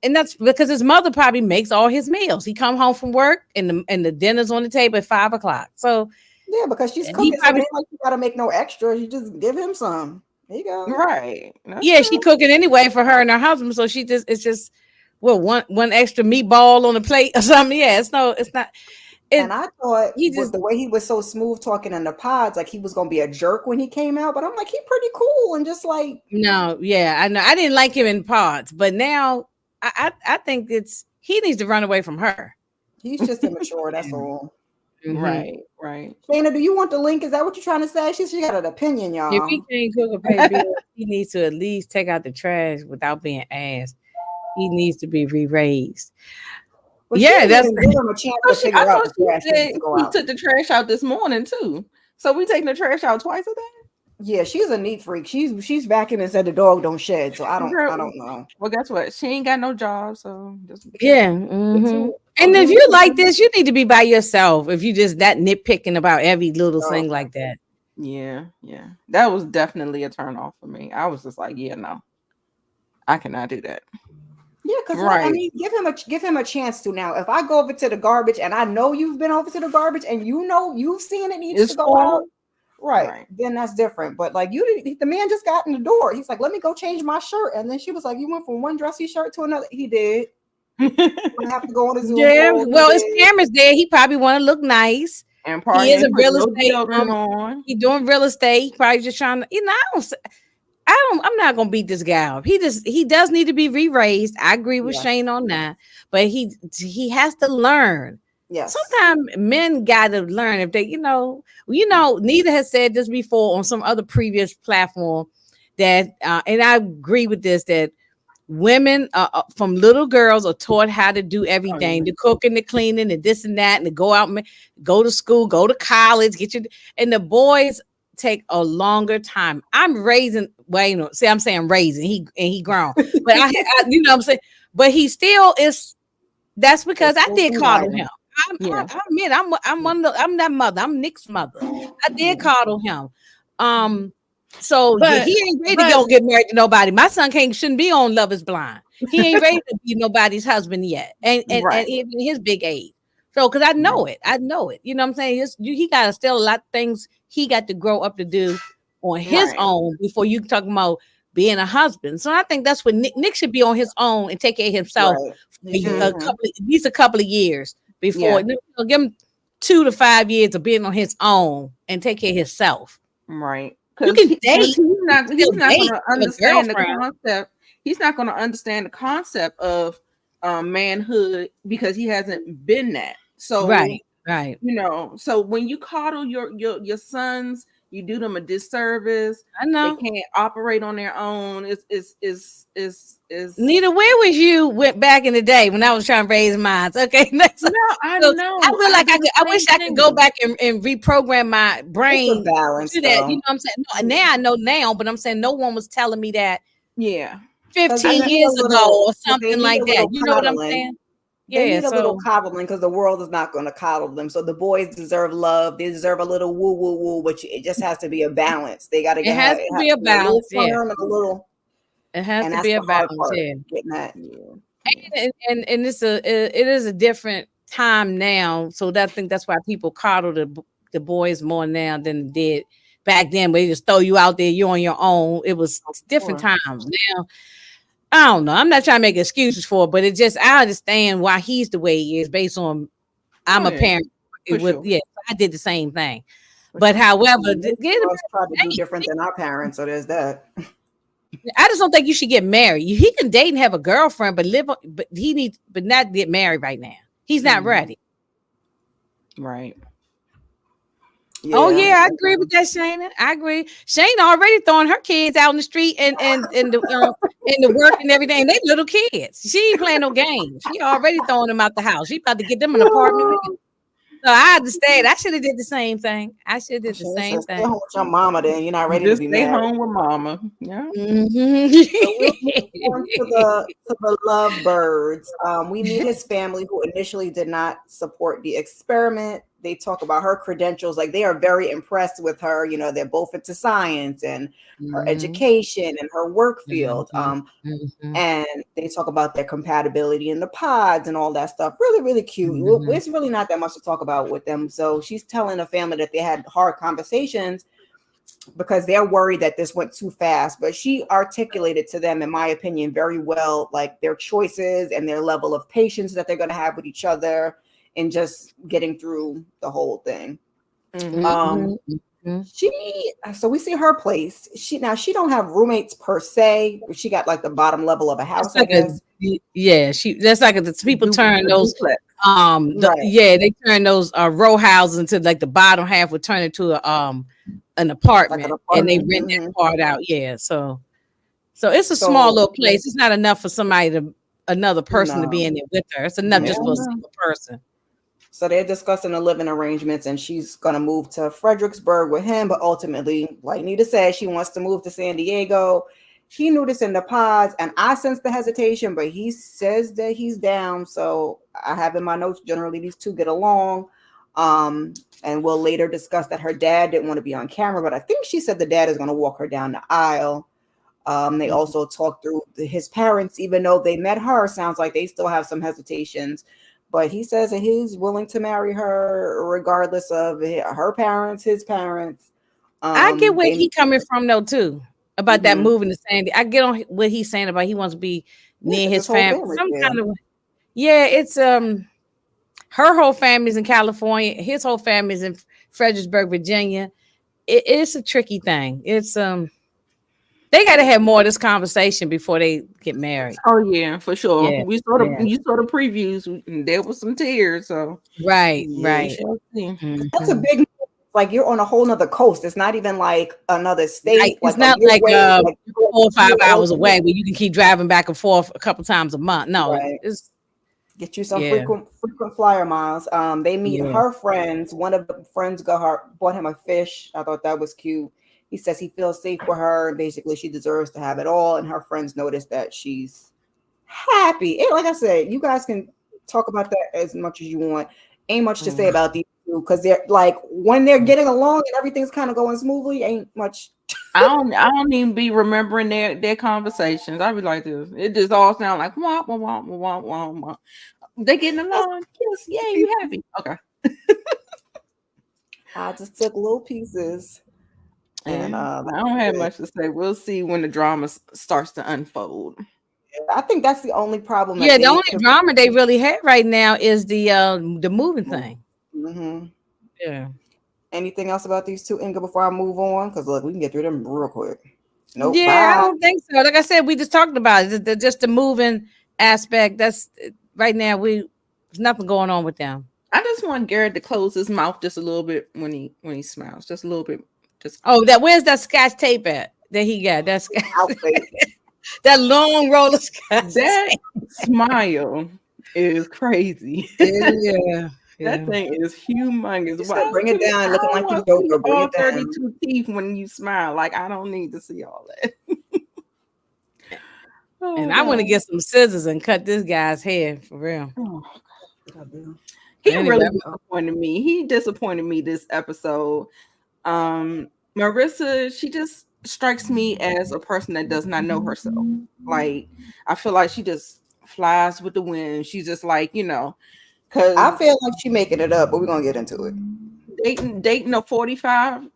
And that's because his mother probably makes all his meals. He come home from work and the dinner's on the table at 5:00. So yeah, because she's he cooking, so it probably ain't like you gotta make no extra. You just give him some. There you go. Right. yeah, she cooking anyway for her and her husband. So it's just one extra meatball on the plate or something. Yeah, it's not. And I thought He the way he was so smooth talking in the pods, like he was gonna be a jerk when he came out. But I'm like, he pretty cool and just like no, yeah, I know. I didn't like him in pods, but now I think he needs to run away from her. he's just immature. That's all. Right. Right. Shayna, do you want the link? Is that what you're trying to say? She got an opinion, If y'all. he can't cook or pay bills, he needs to at least take out the trash without being asked. He needs to be re-raised. But yeah, that's give him a chance to figure out the trash needs to go he out. took the trash out this morning too. So we taking the trash out twice a day? Yeah, she's a neat freak. She's vacuuming and said the dog don't shed. So I don't know. Well, guess what? She ain't got no job, so yeah. Mm-hmm. And if you like this, you need to be by yourself. If you just that nitpicking about every little thing like that. Yeah, yeah. That was definitely a turn off for me. I was just like, yeah, no. I cannot do that. Yeah, because I mean, give him a chance to now. If I go over to the garbage and I know you've been over to the garbage and you know you've seen it needs to go out, right? Then that's different. But like the man just got in the door. He's like, let me go change my shirt. And then she was like, you went from one dressy shirt to another. He did. Have to go on a Zoom. Yeah, well, his camera's there. He probably want to look nice. And he is a real estate. He doing real estate. He probably just trying to, I'm not gonna beat this guy up. He does need to be re-raised. I agree with Shane on that, but he has to learn. Yes. Sometimes men gotta learn if they, Nita has said this before on some other previous platform that, and I agree with this, that women from little girls are taught how to do everything, the cooking, the cleaning, the this and that, and to go out and go to school, go to college, and the boys take a longer time. I'm raising, I'm saying raising, he grown, but I I'm saying, but he still is. That's because I did coddle him. I admit, I'm that mother. I'm Nick's mother. I did coddle him. So he ain't ready to go get married to nobody. My son shouldn't be on Love Is Blind. He ain't ready to be nobody's husband yet, and even his big age. So, because I know it. You know what I'm saying? He got still a lot of things he got to grow up to do on his own before you talking about being a husband. So I think that's what Nick should be on his own and take care of himself for a couple of years before. Give him 2 to 5 years of being on his own and take care of himself. Right. You can date. He's not going to understand the concept. He's not going to understand the concept of manhood because he hasn't been that. So right. So when you coddle your sons, you do them a disservice. I know they can't operate on their own. Is Nita, where was you went back in the day when I was trying to raise mine? Okay, no, I know. I feel like I wish I could go back and reprogram my brain balance to that. You know what I'm saying? No, now I know now, but I'm saying no one was telling me that. Yeah, 15 years ago or something like that. You know what I'm saying? They need a little coddling because the world is not going to coddle them. So the boys deserve love. They deserve a little woo woo woo, but it just has to be a balance. They got to get. It has to be a balance. It has to be a balance. Yeah. Getting that. Yeah. And it is a different time now. So I think that's why people coddle the boys more now than they did back then. But they just throw you out there. You're on your own. It was different times now. I don't know. I'm not trying to make excuses for it, but I understand why he's the way he is based on I'm a parent. I did the same thing. But however, try to do different than our parents, so there's that. I just don't think you should get married. He can date and have a girlfriend, but not get married right now. He's not ready. Right. Yeah. Oh yeah, I agree with that, Shayna. I agree. Shayna already throwing her kids out in the street and the work and everything. They little kids. She ain't playing no games. She already throwing them out the house. She about to get them an apartment. So I understand. I should have did the same thing. Stay home with your mama. Then you're not ready to be married. Stay home with mama. Yeah. Mm-hmm. So we'll to the Lovebirds. We meet his family, who initially did not support the experiment. they talk about her credentials. Like they are very impressed with her. You know, they're both into science and her education and her work field. And they talk about their compatibility in the pods and all that stuff. Really, really cute. It's really not that much to talk about with them. So she's telling the family that they had hard conversations because they're worried that this went too fast. But she articulated to them, in my opinion, very well, like their choices and their level of patience that they're going to have with each other and just getting through the whole thing. So we see her place. She don't have roommates per se. She got like the bottom level of a house, I guess. That's like the people turn those they turn those row houses into like the bottom half would turn into an apartment, and they rent that part out. So it's a small little place. It's not enough for another person to be in it with her. It's enough just for a single person. So they're discussing the living arrangements, and she's going to move to Fredericksburg with him. But ultimately, like Nita said, she wants to move to San Diego. He knew this in the pods, and I sense the hesitation, but he says that he's down. So I have in my notes, generally, these two get along. And we'll later discuss that her dad didn't want to be on camera, but I think she said the dad is going to walk her down the aisle. They also talked through his parents, even though they met her, sounds like they still have some hesitations. But he says that he's willing to marry her regardless of her parents, his parents. I get where he's coming from, though, too, about that moving to Sandy. I get on what he's saying about he wants to be near his family. It's her whole family's in California. His whole family's in Fredericksburg, Virginia. It's a tricky thing. It's they got to have more of this conversation before they get married. Oh yeah, for sure. Yeah, you saw the previews. There was some tears. So right. That's a big. Like you're on a whole nother coast. It's not even like another state. It's not like 4 or 5 hours away where you can keep driving back and forth a couple times a month. No, it's get you some frequent flyer miles. They meet her friends. One of the friends bought him a fish. I thought that was cute. He says he feels safe with her. Basically, she deserves to have it all. And her friends notice that she's happy. And like I said, you guys can talk about that as much as you want. Ain't much to say about these two because they're like when they're getting along and everything's kind of going smoothly. Ain't much. I don't even be remembering their conversations. I be like this. It just all sound like wah, wah, wah, wah, wah, wah. They getting along. Yes, yay, you happy? Okay. I just took little pieces. And I don't have much to say. We'll see when the drama starts to unfold. I think that's the only problem. The only drama they really have right now is the moving thing. Yeah. Anything else about these two, Inga, before I move on? Because look, we can get through them real quick. Nope. Yeah, I don't think so. Like I said, we just talked about it. Just the moving aspect. That's right now. There's nothing going on with them. I just want Garrett to close his mouth just a little bit when he smiles, just a little bit. Where's that Scotch tape at that he got? That's that long roll of Scotch. That smile is crazy. Yeah. That thing is humongous. Bring it down, looking like you Joker. Bring it down. 32 teeth when you smile. Like I don't need to see all that. I want to get some scissors and cut this guy's hair for real. He really disappointed me. He disappointed me this episode. Marissa, she just strikes me as a person that does not know herself. Like I feel like she just flies with the wind. She's just like, because I feel like she's making it up, but we're gonna get into it. Dating a 45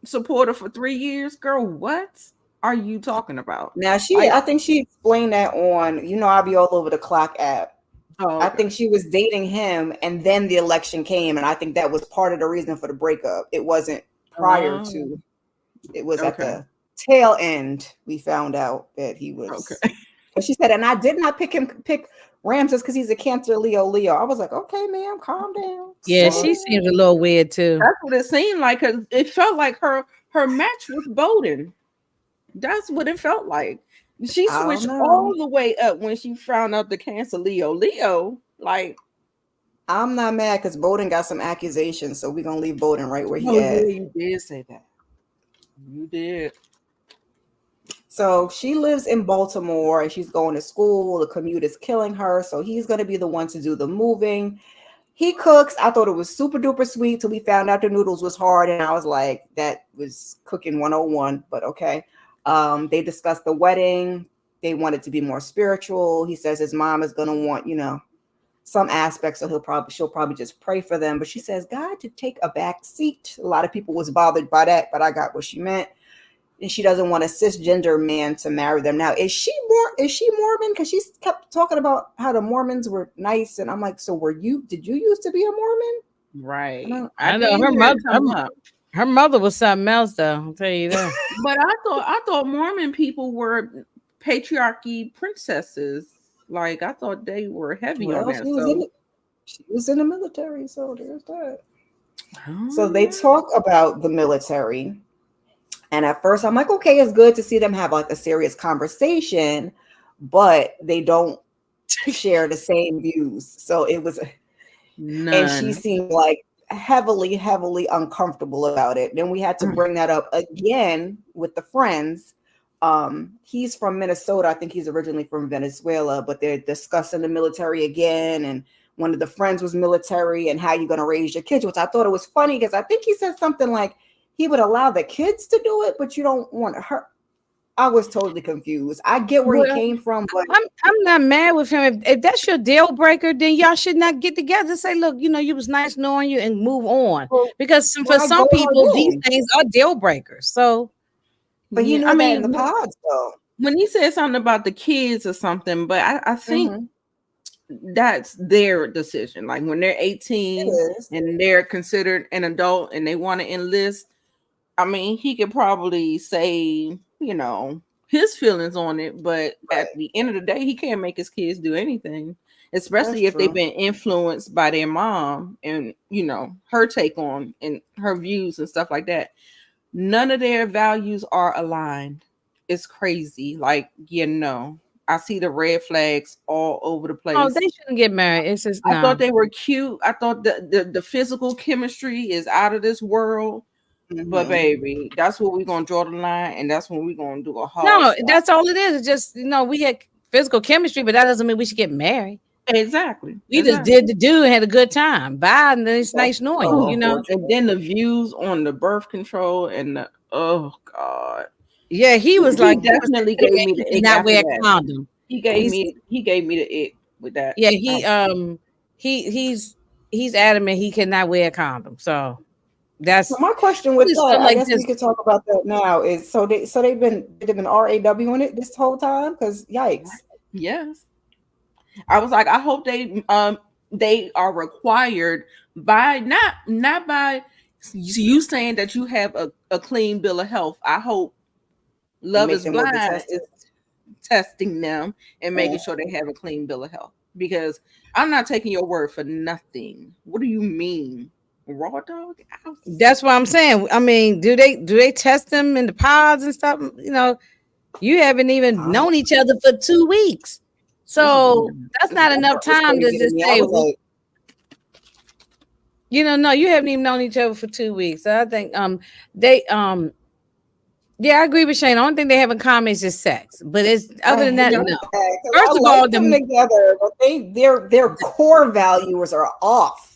supporter for 3 years, girl. What are you talking about? Now I think she explained that on, I'll be all over the clock app. Oh, okay. I think she was dating him, and then the election came, and I think that was part of the reason for the breakup. It wasn't prior to. It was at the tail end. We found out that he was. Okay. But she said, and I did not pick Ramses because he's a Cancer Leo. I was like, okay, ma'am, calm down. Yeah, she seems a little weird too. That's what it seemed like, because it felt like her match was Bowden. That's what it felt like. She switched all the way up when she found out the Cancer Leo. Like, I'm not mad because Bowden got some accusations, so we're gonna leave Bowden right where he is. Yeah, you did say that. You did. So she lives in Baltimore and she's going to school. The commute is killing her, so he's gonna be the one to do the moving. he cooks. I thought it was super duper sweet till we found out the noodles was hard, and I was like, that was cooking 101. But okay. They discussed the wedding. They want it to be more spiritual. He says his mom is gonna want, some aspects, so she'll probably just pray for them. But she says God to take a back seat. A lot of people was bothered by that, but I got what she meant. And she doesn't want a cisgender man to marry them. Now, is she Mormon? Because she kept talking about how the Mormons were nice, and I'm like, so did you used to be a Mormon? Right. I know her mother was something else, though. I'll tell you that. But I thought Mormon people were patriarchy princesses. Like, I thought they were heavy on that. She was in the military, so there's that. So they talk about the military. And at first I'm like, okay, it's good to see them have like a serious conversation, but they don't share the same views. So it was, none. And she seemed like heavily uncomfortable about it. Then we had to bring that up again with the friends. He's from Minnesota. I think he's originally from Venezuela, but they're discussing the military again. And one of the friends was military and how you're going to raise your kids, which I thought it was funny because I think he said something like he would allow the kids to do it, but you don't want her. I was totally confused. I get where he came from, but I'm not mad with him. If that's your deal breaker, then y'all should not get together and say, look, you was nice knowing you and move on. Because for some people, these things are deal breakers. So, but you know, I mean, in the pods though. When he said something about the kids or something, but I think that's their decision. Like when they're 18 and they're considered an adult and they want to enlist, I mean, he could probably say, his feelings on it, but at the end of the day, he can't make his kids do anything, especially if they've been influenced by their mom and, her take on and her views and stuff like that. None of their values are aligned. It's crazy. Like, I see the red flags all over the place. Oh, they shouldn't get married. It's just I thought they were cute. I thought the physical chemistry is out of this world. But baby, that's where we're gonna draw the line, and that's when we're gonna do a hard. No, that's all it is. It's just we had physical chemistry, but that doesn't mean we should get married. Exactly. We just did the do and had a good time. Bye, and then it's nice knowing you. And then the views on the birth control and the God. Yeah, he was like definitely gave me the ick. Not wear a condom. He gave me the ick with that. Yeah, he's adamant he cannot wear a condom. So that's my question with that. I guess we could talk about that now. Is they've been RAW in it this whole time? Because yikes. Yes. I was like, I hope they are required by not by you saying that you have a clean bill of health. I hope Love is Blind is testing them and making sure they have a clean bill of health, because I'm not taking your word for nothing. What do you mean? Raw dog? That's what I'm saying. I mean, do they test them in the pods and stuff? You haven't even known each other for 2 weeks. So that's not enough time to just say, no, you haven't even known each other for 2 weeks. So I think I agree with Shane. The only thing they have in common is just sex. But it's other than that, no. First of all, them together, but their core values are off.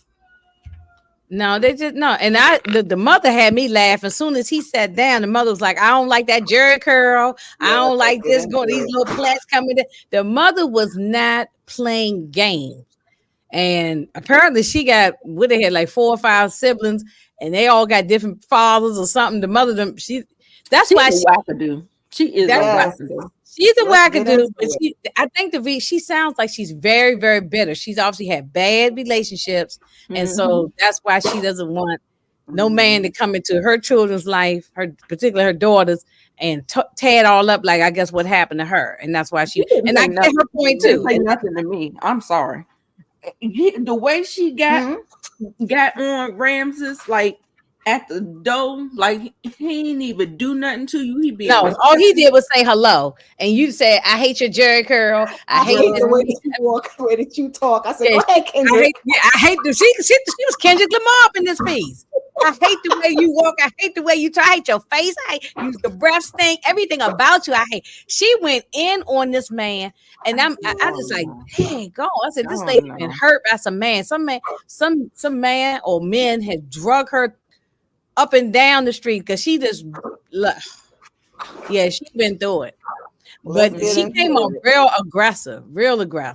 No, they just no. And the mother had me laugh. As soon as he sat down, the mother was like, I don't like that jerry curl. I don't like this going, these little plaits coming in. The mother was not playing games. And apparently she got they had like 4 or 5 siblings, and they all got different fathers or something. The mother that's why she's wackadoo. She is a wackadoo. She's a wackadoo, but I think she sounds like she's very, very bitter. She's obviously had bad relationships, and so that's why she doesn't want no man to come into her children's life, particularly her daughters, and tear it all up. Like I guess what happened to her, and that's why she. And I get her point too. Say nothing to me. I'm sorry. The way she got on Ramses, like at the door, like he didn't even do nothing to you. All he did was say hello, and you said, "I hate your jerry curl. I hate the way that you walk, the way that you talk." I said, "Go ahead, Kendrick." I hate. She was Kendrick Lamar up in this piece. I hate the way you walk. I hate the way you talk. I hate your face. I hate you, the breath stink. Everything about you, I hate. She went in on this man, and I just like, hey, go. I said, this lady been hurt by some man. Some man or men had drug her up and down the street because she just yeah, she's been through it. But she came on real aggressive.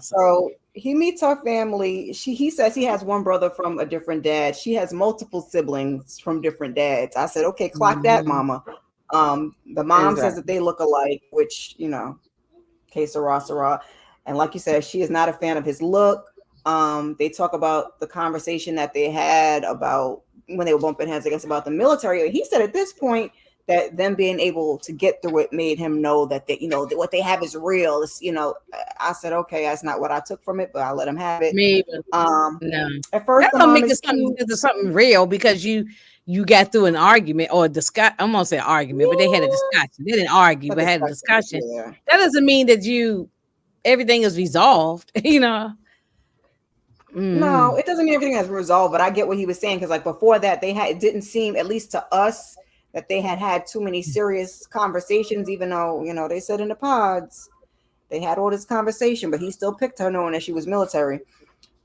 So he meets her family. He says he has one brother from a different dad. She has multiple siblings from different dads. I said, okay, clock that, mama. The mom says that they look alike, which, you know, que sera. And like you said, she is not a fan of his look. They talk about the conversation that they had about when they were bumping heads, I guess, about the military. He said at this point that them being able to get through it made him know that they, you know, that what they have is real. It's, you know, I said, okay, that's not what I took from it, but I let him have it. Maybe. No. At first, that don't make it something real because you got through an argument or a discussion. I'm gonna say argument, but they had a discussion. They didn't argue, but had a discussion. Yeah. That doesn't mean that everything is resolved, you know. No, it doesn't mean everything is resolved, but I get what he was saying because, like, before that, it didn't seem, at least to us, that they had too many serious conversations, even though, you know, they said in the pods they had all this conversation, but he still picked her knowing that she was military.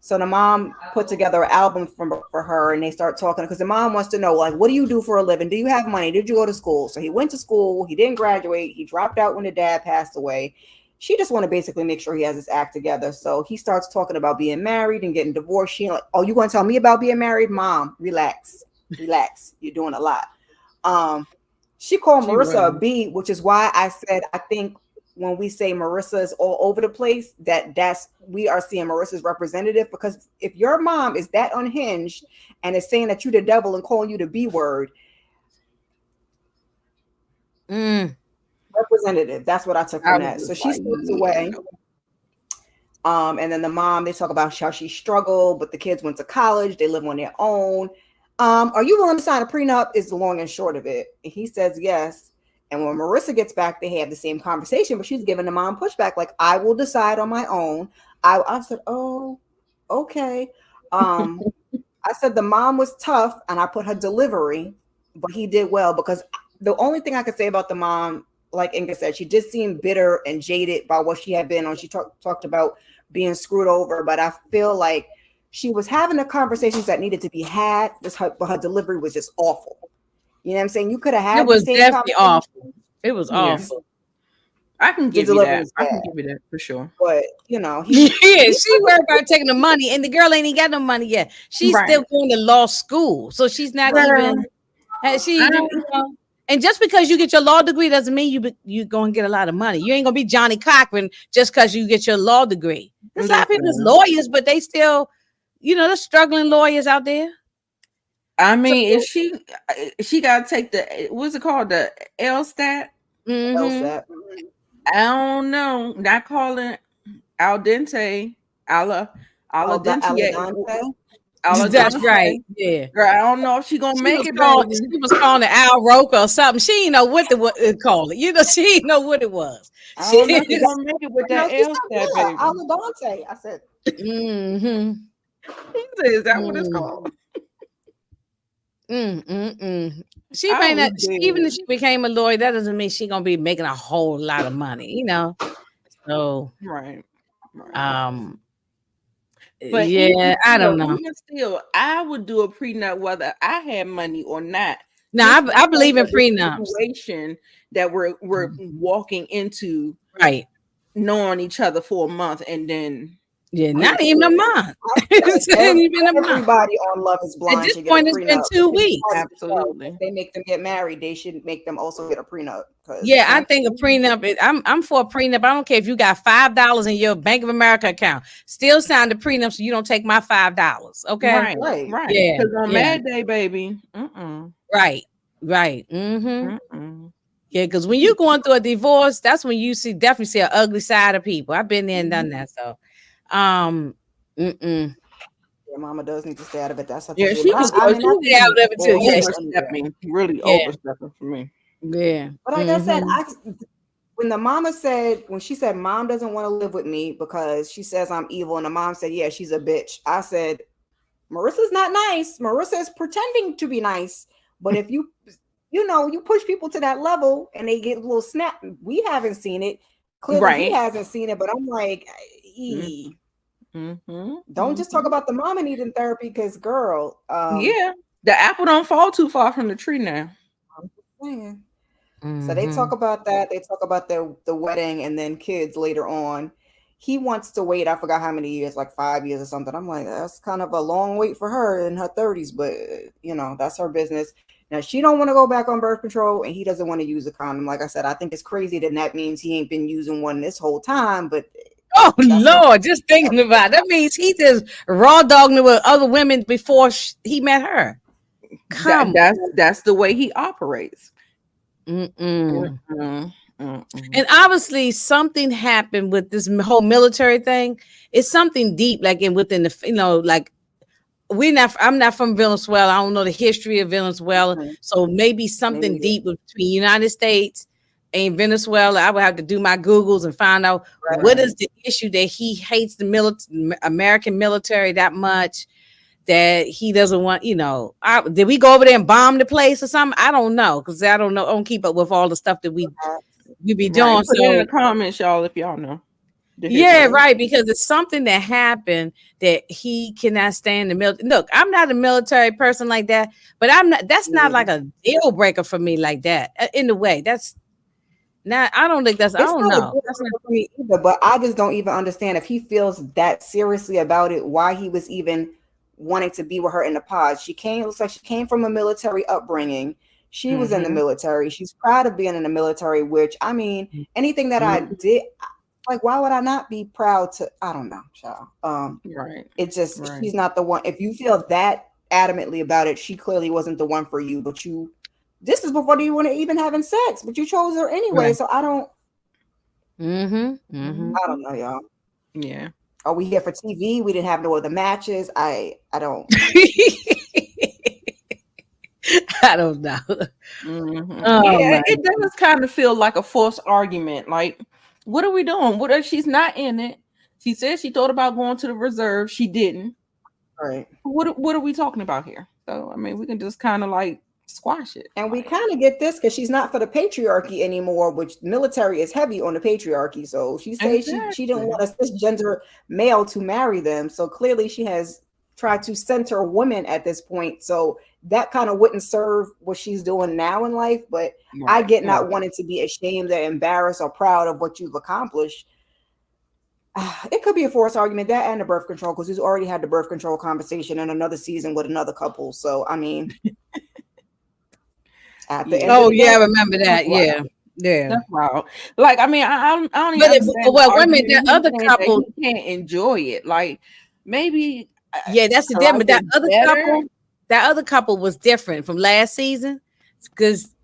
So the mom put together an album for her, and they start talking because the mom wants to know, like, what do you do for a living? Do you have money? Did you go to school? So he went to school. He didn't graduate. He dropped out when the dad passed away. She just want to basically make sure he has his act together. So he starts talking about being married and getting divorced. She like, oh, you going to tell me about being married? Mom, relax. You're doing a lot. She called Marissa a B, which is why I said I think when we say Marissa is all over the place, we are seeing Marissa's representative, because if your mom is that unhinged and is saying that you the devil and calling you the B word, representative. That's what I took from that. So she slips away. And then the mom, they talk about how she struggled, but the kids went to college, they live on their own. Are you willing to sign a prenup? Is the long and short of it. And he says yes. And when Marissa gets back, they have the same conversation, but she's giving the mom pushback, like, I will decide on my own. I said, oh, okay. I said the mom was tough, and I put her delivery, but he did well, because the only thing I could say about the mom, like Inga said, she just seemed bitter and jaded by what she had been on. She talked about being screwed over, but I feel like she was having the conversations that needed to be had, but her delivery was just awful. You know what I'm saying? You could have had it was definitely awful. It was awful. I can give you that. I can give you that for sure. But you know, she worried about taking the money, and the girl ain't even got no money yet. She's still going to law school, so she's not even. And just because you get your law degree doesn't mean you're going to get a lot of money. You ain't going to be Johnny Cochran just because you get your law degree. There's a lot of people that's lawyers, but they still, you know, there's struggling lawyers out there. I mean, she got to take the, what's it called? The LSAT? LSAT. I don't know. Not calling al dente. Al dente. That's right. Yeah. Girl, I don't know if she gonna make it. She was calling it Al Roker or something. She didn't know what it called it. You know, she didn't know what it was. I don't know if she gonna make it with that LSAT, baby. Al dente. I said. He said, is that what it's called? She may not, even if she became a lawyer, that doesn't mean she's gonna be making a whole lot of money, you know. So right. But yeah, I don't know. Still, I would do a prenup whether I had money or not. No, I believe in prenups. Situation that we're walking into, right? Knowing each other for a month and then. Yeah, not even a month. Everybody on Love Is Blind. At this point, it's been 2 weeks. Absolutely. If they make them get married, they should make them also get a prenup. Yeah, I think a prenup. I'm for a prenup. I don't care if you got $5 in your Bank of America account. Still sign the prenup so you don't take my $5. Okay. Right. Yeah. Because on Mad Day, baby. Right. Yeah, because when you're going through a divorce, that's when you definitely see an ugly side of people. I've been there and done that. So. Your mama does need to stay out of it. That's she was out of it too. Overstepping, really overstepping for me. Yeah, but like I said, when she said mom doesn't want to live with me because she says I'm evil, and the mom said, yeah, she's a bitch. I said, Marissa's not nice. Marissa is pretending to be nice. But if you push people to that level and they get a little snap, we haven't seen it. Clearly, he hasn't seen it. But I'm like, don't just talk about the mama needing therapy, because, girl, the apple don't fall too far from the tree now. So they talk about that. They talk about the wedding and then kids later on. He wants to wait, I forgot how many years, like 5 years or something. I'm like, that's kind of a long wait for her in her 30s, but that's her business. Now, she don't want to go back on birth control, and he doesn't want to use a condom. Like I said, I think it's crazy that means he ain't been using one this whole time, but oh Lord, just thinking about it. That means he just raw dogging with other women before he met her. That's the way he operates. And obviously something happened with this whole military thing. It's something deep, like within the, like I'm not from Venezuela. I don't know the history of Venezuela. So maybe something deep between United States and Venezuela. I would have to do my Googles and find out what is the issue that he hates the American military that much, that he doesn't want, did we go over there and bomb the place or something? I don't know, because I don't keep up with all the stuff that we be doing. Put it in the comments, y'all, if y'all know. Yeah, right, because it's something that happened that he cannot stand the military. Look, I'm not a military person like that, but that's not like a deal breaker for me like that. In a way, that's not. I don't think that's. I don't know. That's not for me either. But I just don't even understand if he feels that seriously about it, why he was even wanting to be with her in the pod. Looks like she came from a military upbringing. She was in the military. She's proud of being in the military, which, I mean, anything that I did, like, why would I not be proud to? I don't know, child. It's just, she's not the one. If you feel that adamantly about it, she clearly wasn't the one for you. But this is before you want to even having sex, but you chose her anyway. So I don't. I don't know, y'all. Yeah. Are we here for TV? We didn't have no other matches. I don't. I don't know. It does kind of feel like a forced argument. Like, what are we doing? What if she's not in it? She said she thought about going to the reserve. She didn't. Right. What are we talking about here? So, I mean, we can just kind of like squash it. And we kind of get this because she's not for the patriarchy anymore, which military is heavy on the patriarchy. So she says she didn't want a cisgender male to marry them. So clearly she has tried to center women at this point. So that kind of wouldn't serve what she's doing now in life. But I get not wanting to be ashamed or embarrassed or proud of what you've accomplished. It could be a forced argument, that and the birth control, because he's already had the birth control conversation in another season with another couple. So, I mean, at the end I remember that. Yeah. That's wild. Like, I mean, I don't even understand. Well, wait a minute, that other couple can't enjoy it. Like, maybe. That's the difference. That other couple was different from last season, because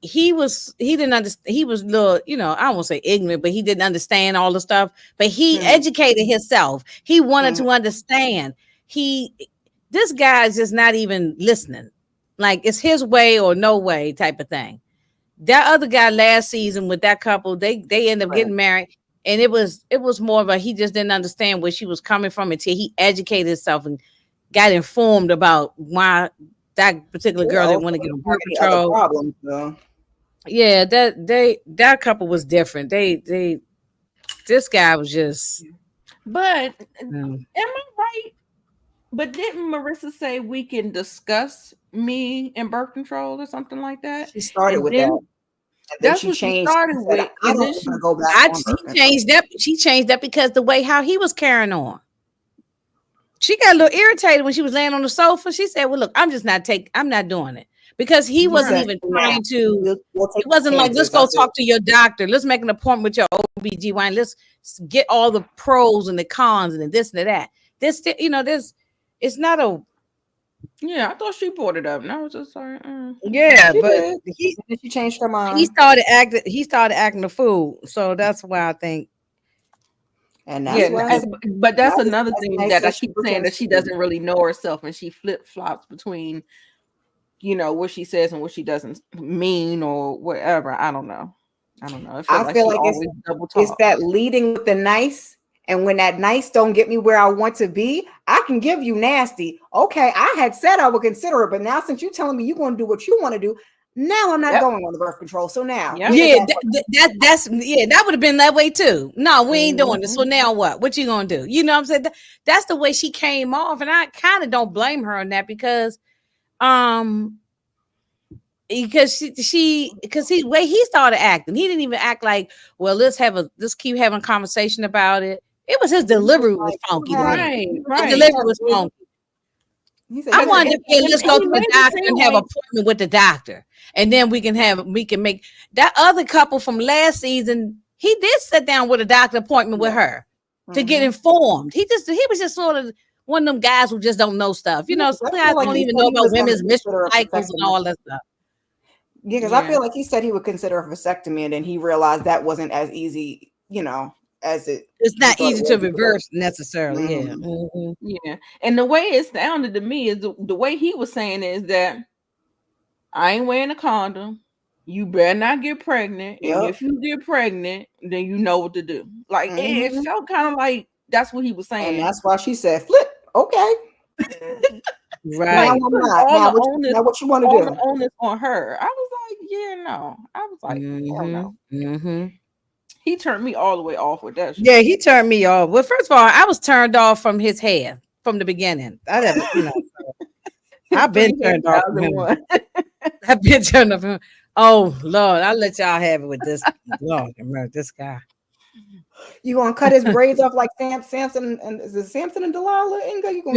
he didn't understand. He was a little, I won't say ignorant, but he didn't understand all the stuff. But he educated himself. He wanted to understand. This guy is just not even listening. Like, it's his way or no way type of thing. That other guy last season with that couple, they ended up getting married, and it was more of a, he just didn't understand where she was coming from until he educated himself and got informed about why that particular girl didn't want to get on birth control. Problems, though. Yeah, that couple was different. This guy was just. But am I right? But didn't Marissa say we can discuss me and birth control or something like that? She started with that. That's what she started with. And then she go back. She changed that. She changed that because the way how he was carrying on. She got a little irritated when she was laying on the sofa. She said, "Well, look, I'm not doing it." Because he wasn't even trying to, it wasn't like, let's go talk to your doctor. Let's make an appointment with your OBGYN. Let's get all the pros and the cons and this and that. It's not a. Yeah, I thought she brought it up. And I was just like, yeah, but she changed her mind. He started acting a fool. So that's why I think. And that's but that's another thing that I keep saying, that she doesn't really know herself, and she flip flops between, what she says and what she doesn't mean or whatever. I don't know. I feel like it's that leading with the nice And when that nice don't get me where I want to be, I can give you nasty. Okay, I had said I would consider it, but now since you're telling me you're going to do what you want to do, now I'm not going on the birth control. So now, Yep. that would have been that way too. No, we ain't doing this. So now what you gonna do? You know what I'm saying? That's the way she came off, and I kind of don't blame her on that because he way he started acting, he didn't even act like, well, let's keep having a conversation about it. It was his delivery was funky. Right. His delivery was funky. I wanted to let's go to the doctor and have an appointment with the doctor, and then we can make that other couple from last season. He did sit down with a doctor appointment with her to get informed. He was just sort of one of them guys who just don't know stuff. You know, some guys don't even know about women's menstrual cycles and all that stuff. Yeah, because I feel like he said he would consider a vasectomy, and then he realized that wasn't as easy, as it's not easy to reverse necessarily. Yeah. And the way it sounded to me is the way he was saying is that I ain't wearing a condom. You better not get pregnant. And if you get pregnant, then you know what to do. Like it felt kind of like that's what he was saying. And that's why she said, flip, okay. Right. Now what you want to do? The onus on her. I was like, yeah, no. I was like, oh no. He turned me all the way off with that shit. Yeah, he turned me off. Well, first of all, I was turned off from his hair from the beginning. I've been turned off from him. I've been turned off from him. Oh Lord, I'll let y'all have it with this. Lord, this guy. You gonna cut his braids off like Samson and is it Samson and Delilah?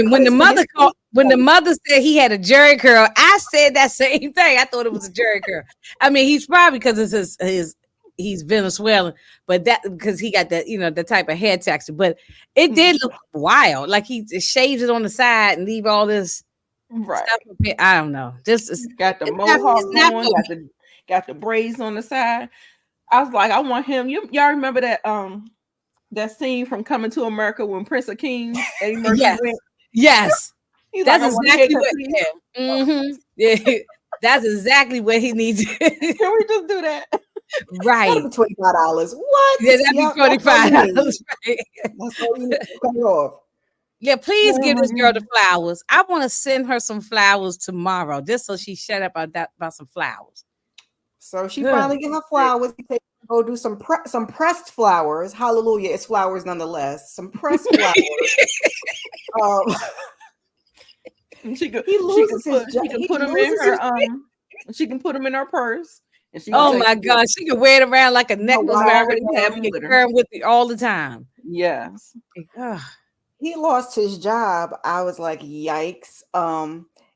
When the mother said he had a jerry curl, I said that same thing. I thought it was a jerry curl. I mean, he's probably because it's he's Venezuelan, but that because he got the type of hair texture. But it did look wild, like he shaves it on the side and leave all this stuff up here. I don't know. Just got the mohawk on, got the braids on the side. I was like, I want him. Y'all remember that scene from Coming to America when Prince Akeem, Eddie Murphy went? Yes. That's exactly what. Yeah, that's exactly what he needs. Can we just do that? Right. $25. What? Yeah, that'd be $25. Right. That's all you need to cut it off. Yeah, please give this girl the flowers. I want to send her some flowers tomorrow, just so she shut up about some flowers. So she finally get her flowers. Go do some pressed flowers. Hallelujah! It's flowers nonetheless. Some pressed flowers. She can put them in her purse. And she my God, she can wear it around like a necklace. With it all the time. Yes. He lost his job. I was like, yikes.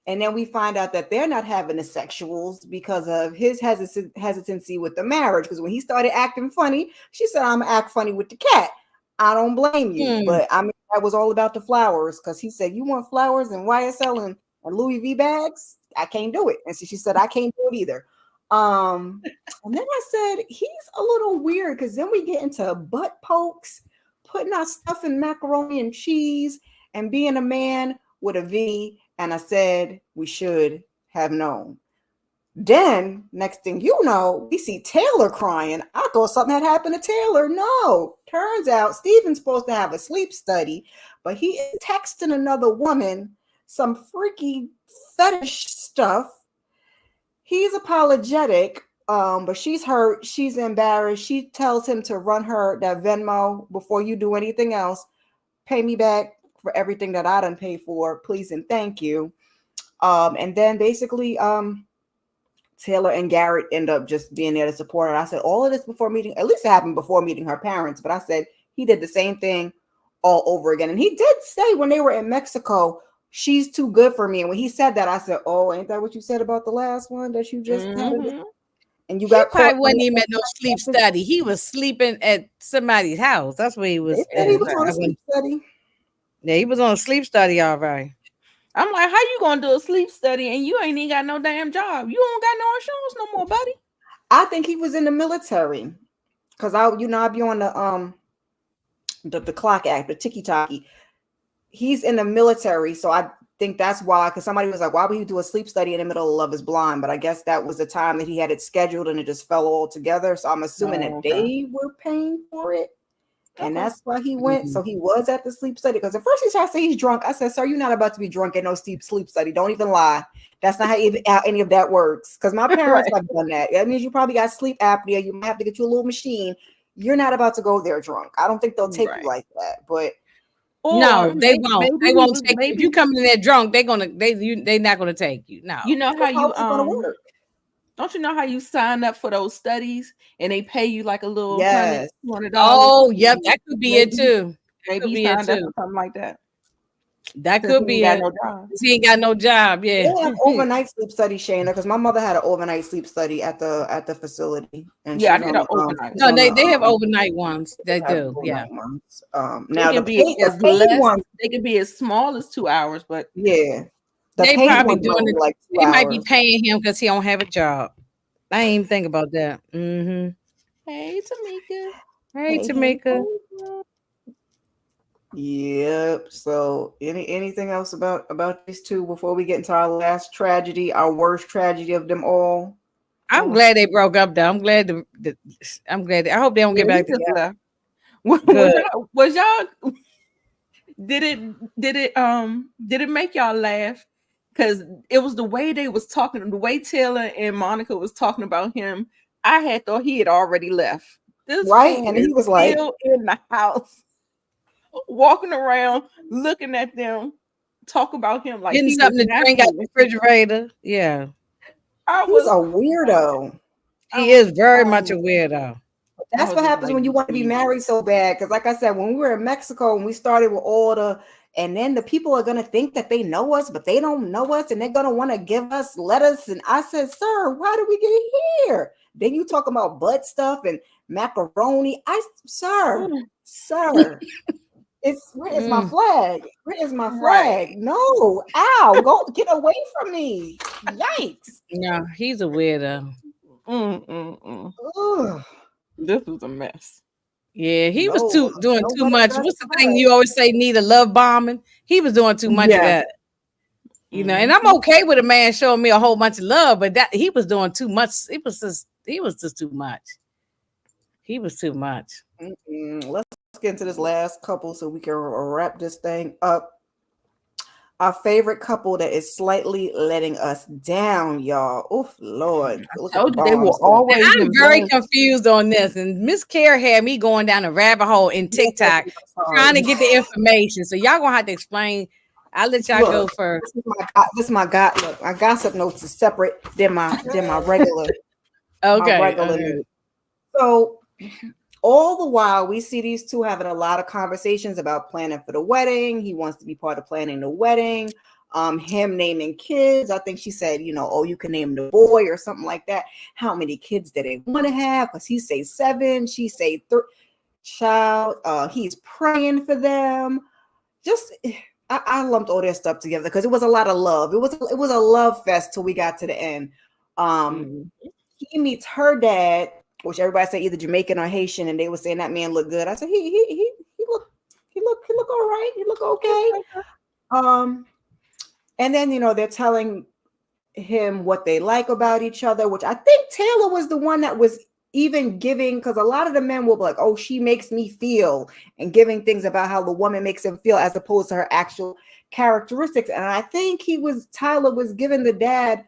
And then we find out that they're not having the sexuals because of his hesitancy with the marriage. Because when he started acting funny, she said, I'm gonna act funny with the cat. I don't blame you. But I mean, that was all about the flowers because he said, you want flowers and YSL and Louis V bags? I can't do it. And so she said, I can't do it either. And then I said, he's a little weird because then we get into butt pokes, putting our stuff in macaroni and cheese and being a man with a V. And I said, we should have known. Then, next thing you know, we see Taylor crying. I thought something had happened to Taylor. No, turns out Steven's supposed to have a sleep study, but he is texting another woman some freaky fetish stuff. He's apologetic, but she's hurt. She's embarrassed. She tells him to run her that Venmo before you do anything else. Pay me back for everything that I done paid for, please and thank you. And then basically Taylor and Garrett end up just being there to support her. I said all of this before meeting, at least it happened before meeting her parents, but I said he did the same thing all over again. And he did say when they were in Mexico, she's too good for me. And when he said that, I said, oh, ain't that what you said about the last one that you just had? And you got probably wasn't even at no sleep study. He was sleeping at somebody's house. That's where he was. He was on a sleep study. Yeah, he was on a sleep study, all right. I'm like, how you gonna do a sleep study and you ain't even got no damn job? You don't got no insurance no more, buddy. I think he was in the military because I be on the clock act, the tiki-taki. He's in the military, so I think that's why. Because somebody was like, why would he do a sleep study in the middle of Love Is Blind? But I guess that was the time that he had it scheduled and it just fell all together. So I'm assuming that they were paying for it. And that's why he went. So he was at the sleep study. Because at first he tried to say he's drunk. I said, sir, you're not about to be drunk at no sleep study. Don't even lie. That's not how any of that works. Because my parents have done that. That means you probably got sleep apnea. You might have to get you a little machine. You're not about to go there drunk. I don't think they'll take you like that. But no, they won't. They won't take you. If you come in there drunk, they're not gonna take you. No. You know how you don't you know how you sign up for those studies and they pay you like a little $100? Oh, yep, that could be it too. Maybe you signed up for something like that. That could be it. He ain't got no job. Yeah. They have overnight sleep study, Shayna, because my mother had an overnight sleep study at the facility. And I did an overnight. No, they have overnight ones. They do. Yeah. Now the paid ones, they can be as small as 2 hours, but yeah. They probably doing it like they might be paying him because he don't have a job. I ain't even think about that. Mm-hmm. Hey, Tamika. Hey, Tamika. Yep. So anything else about these two before we get into our last tragedy, our worst tragedy of them all? I'm glad they broke up though. I'm glad I hope they don't get back together. Was y'all did it make y'all laugh? Because it was the way they was talking, the way Taylor and Monica was talking about him. I had thought he had already left. Right, and he was like still in the house, walking around, looking at them, talk about him like getting something to drink out the refrigerator. Yeah, he's a weirdo. He is very much a weirdo. That's what happens when you want to be married so bad. Because, like I said, when we were in Mexico and we started with all and then the people are going to think that they know us, but they don't know us, and they're going to want to give us letters. And I said, sir, why did we get here? Then you talk about butt stuff and macaroni. Sir, where is my flag? Where is my flag? Right. No, ow, go get away from me. Yikes. No, he's a weirdo. This was a mess. Yeah, he was doing too much. What's the thing you always say? Need a love bombing. He was doing too much of that. You know, and I'm okay with a man showing me a whole bunch of love, but that he was doing too much. He was just too much. He was too much. Let's get into this last couple so we can wrap this thing up. Our favorite couple that is slightly letting us down, y'all. Oh, Lord. They were always. I'm very confused on this. And Miss Care had me going down a rabbit hole in TikTok trying to get the information. So y'all gonna have to explain. I'll let y'all go first. This is my God. Look, my gossip notes is separate than my regular. Okay. So all the while, we see these two having a lot of conversations about planning for the wedding. He wants to be part of planning the wedding. Him naming kids. I think she said, you can name the boy or something like that. How many kids do they want to have? Because he say 7, she say 3. Child, he's praying for them. Just, I lumped all that stuff together because it was a lot of love. It was a love fest till we got to the end. He meets her dad, which everybody say either Jamaican or Haitian, and they were saying that man looked good. I said he look all right. He look okay. And then they're telling him what they like about each other, which I think Taylor was the one that was even giving, because a lot of the men will be like, oh, she makes me feel, and giving things about how the woman makes him feel as opposed to her actual characteristics. And I think Tyler was giving the dad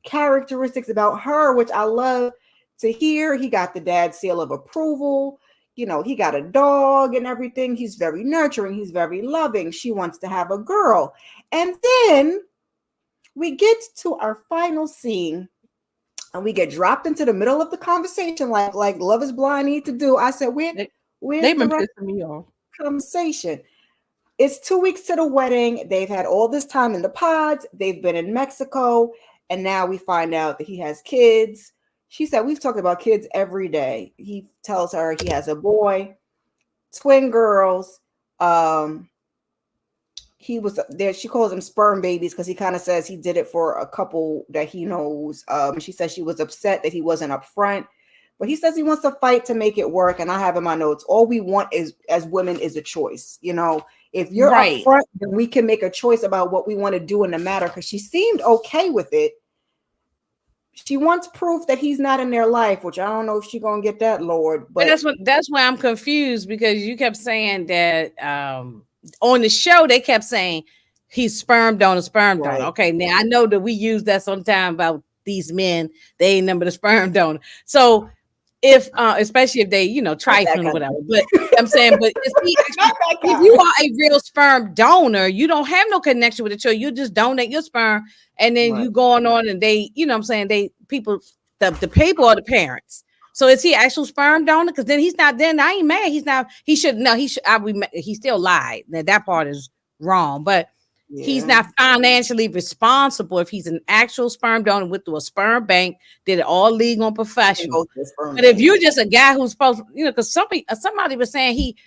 characteristics about her, which I love to hear. He got the dad's seal of approval. He got a dog and everything. He's very nurturing. He's very loving. She wants to have a girl. And then we get to our final scene and we get dropped into the middle of the conversation like Love is Blind need to do. I said, where's they've been pissing me off. Conversation. It's 2 weeks to the wedding. They've had all this time in the pods. They've been in Mexico. And now we find out that he has kids. She said, we've talked about kids every day. He tells her he has a boy, twin girls. He was there. She calls them sperm babies because he kind of says he did it for a couple that he knows. She says she was upset that he wasn't up front, but he says he wants to fight to make it work. And I have in my notes, all we want is, as women, is a choice. If you're up front, then we can make a choice about what we want to do in the matter. Because she seemed okay with it. she wants proof that he's not in their life, which I don't know if she's gonna get that, Lord. But that's why I'm confused, because you kept saying that on the show they kept saying he's sperm donor. Right. Okay, now I know that we use that sometime about these men, they ain't number the sperm donor. So if especially if they, you know, trifling or whatever. But I'm saying, but if you are a real sperm donor, you don't have no connection with the child. You just donate your sperm, and then you going on, and they, you know what I'm saying, they people, the people are the parents. So is he actual sperm donor? Because then he's not. Then I ain't mad. He's not. He should. No, he should. He still lied. That part is wrong. But he's not financially responsible if he's an actual sperm donor, went through a sperm bank, did it all legal and professional. But if you're just a guy who's supposed to, you know, because somebody was saying he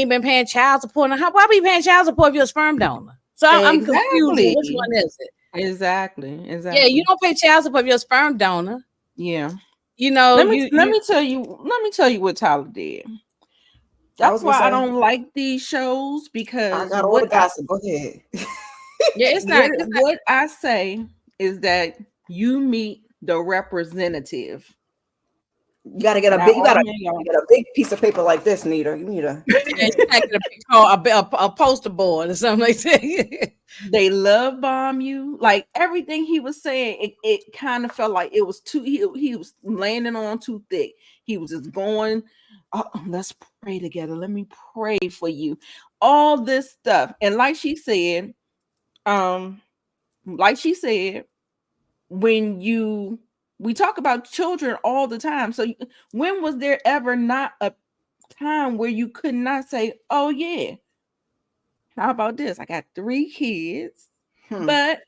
ain't been paying child support. Why be paying child support if you're a sperm donor? So I'm confused. Which one is it? Exactly. Yeah, you don't pay child support if you're a sperm donor. Yeah. You know, let me tell you what Tyler did. That's why I don't like these shows, because I got all the gossip. Go ahead. Yeah, it's not. What I say is that you meet the representative. You gotta get a big piece of paper like this, Nita. You need a poster board or something like that. They love bomb you. Like everything he was saying, it kind of felt like it was too. He was landing on too thick. He was just going, oh, let's pray together. Let me pray for you. All this stuff, and like she said, we talk about children all the time. So when was there ever not a time where you could not say, oh yeah, how about this? I got 3 kids, but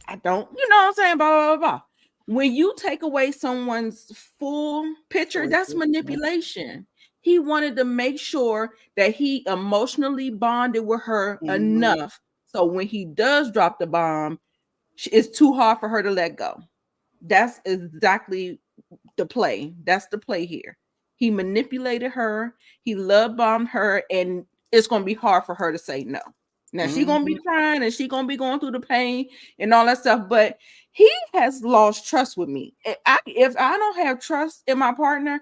I don't, you know what I'm saying? Blah, blah, blah, blah. When you take away someone's full picture, that's manipulation. He wanted to make sure that he emotionally bonded with her enough. So when he does drop the bomb, it's too hard for her to let go. That's exactly the play. That's the play here. He manipulated her. He love bombed her, and it's going to be hard for her to say no. Now she's going to be crying, and she's going to be going through the pain and all that stuff. But he has lost trust with me. If I don't have trust in my partner,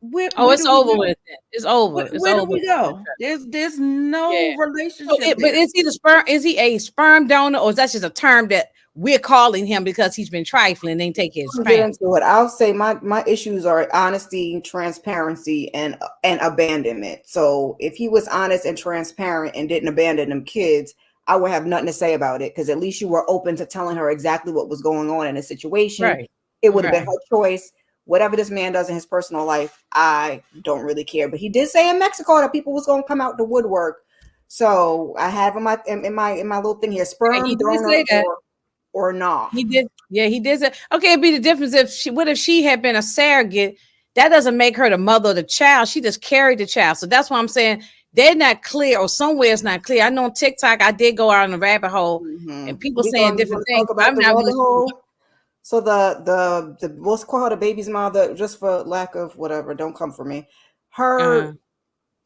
it's over with it. It's over. Where do we go? There's no relationship. But is he a sperm donor, or is that just a term that we're calling him because he's been trifling and take his sperm? I'll say my issues are honesty, transparency, and abandonment. So if he was honest and transparent and didn't abandon them kids, I would have nothing to say about it, because at least you were open to telling her exactly what was going on in the situation. Right. It would have been her choice. Whatever this man does in his personal life, I don't really care. But he did say in Mexico that people was going to come out the woodwork. So I have in my little thing here, sperm donor or not. He did. Yeah, he did say, okay, it'd be the difference if she had been a surrogate. That doesn't make her the mother of the child. She just carried the child. So that's why I'm saying they're not clear, or somewhere it's not clear. I know on TikTok I did go out in a rabbit hole and people saying different things. I'm not really. So the what's called the baby's mother, just for lack of whatever, don't come for me. Her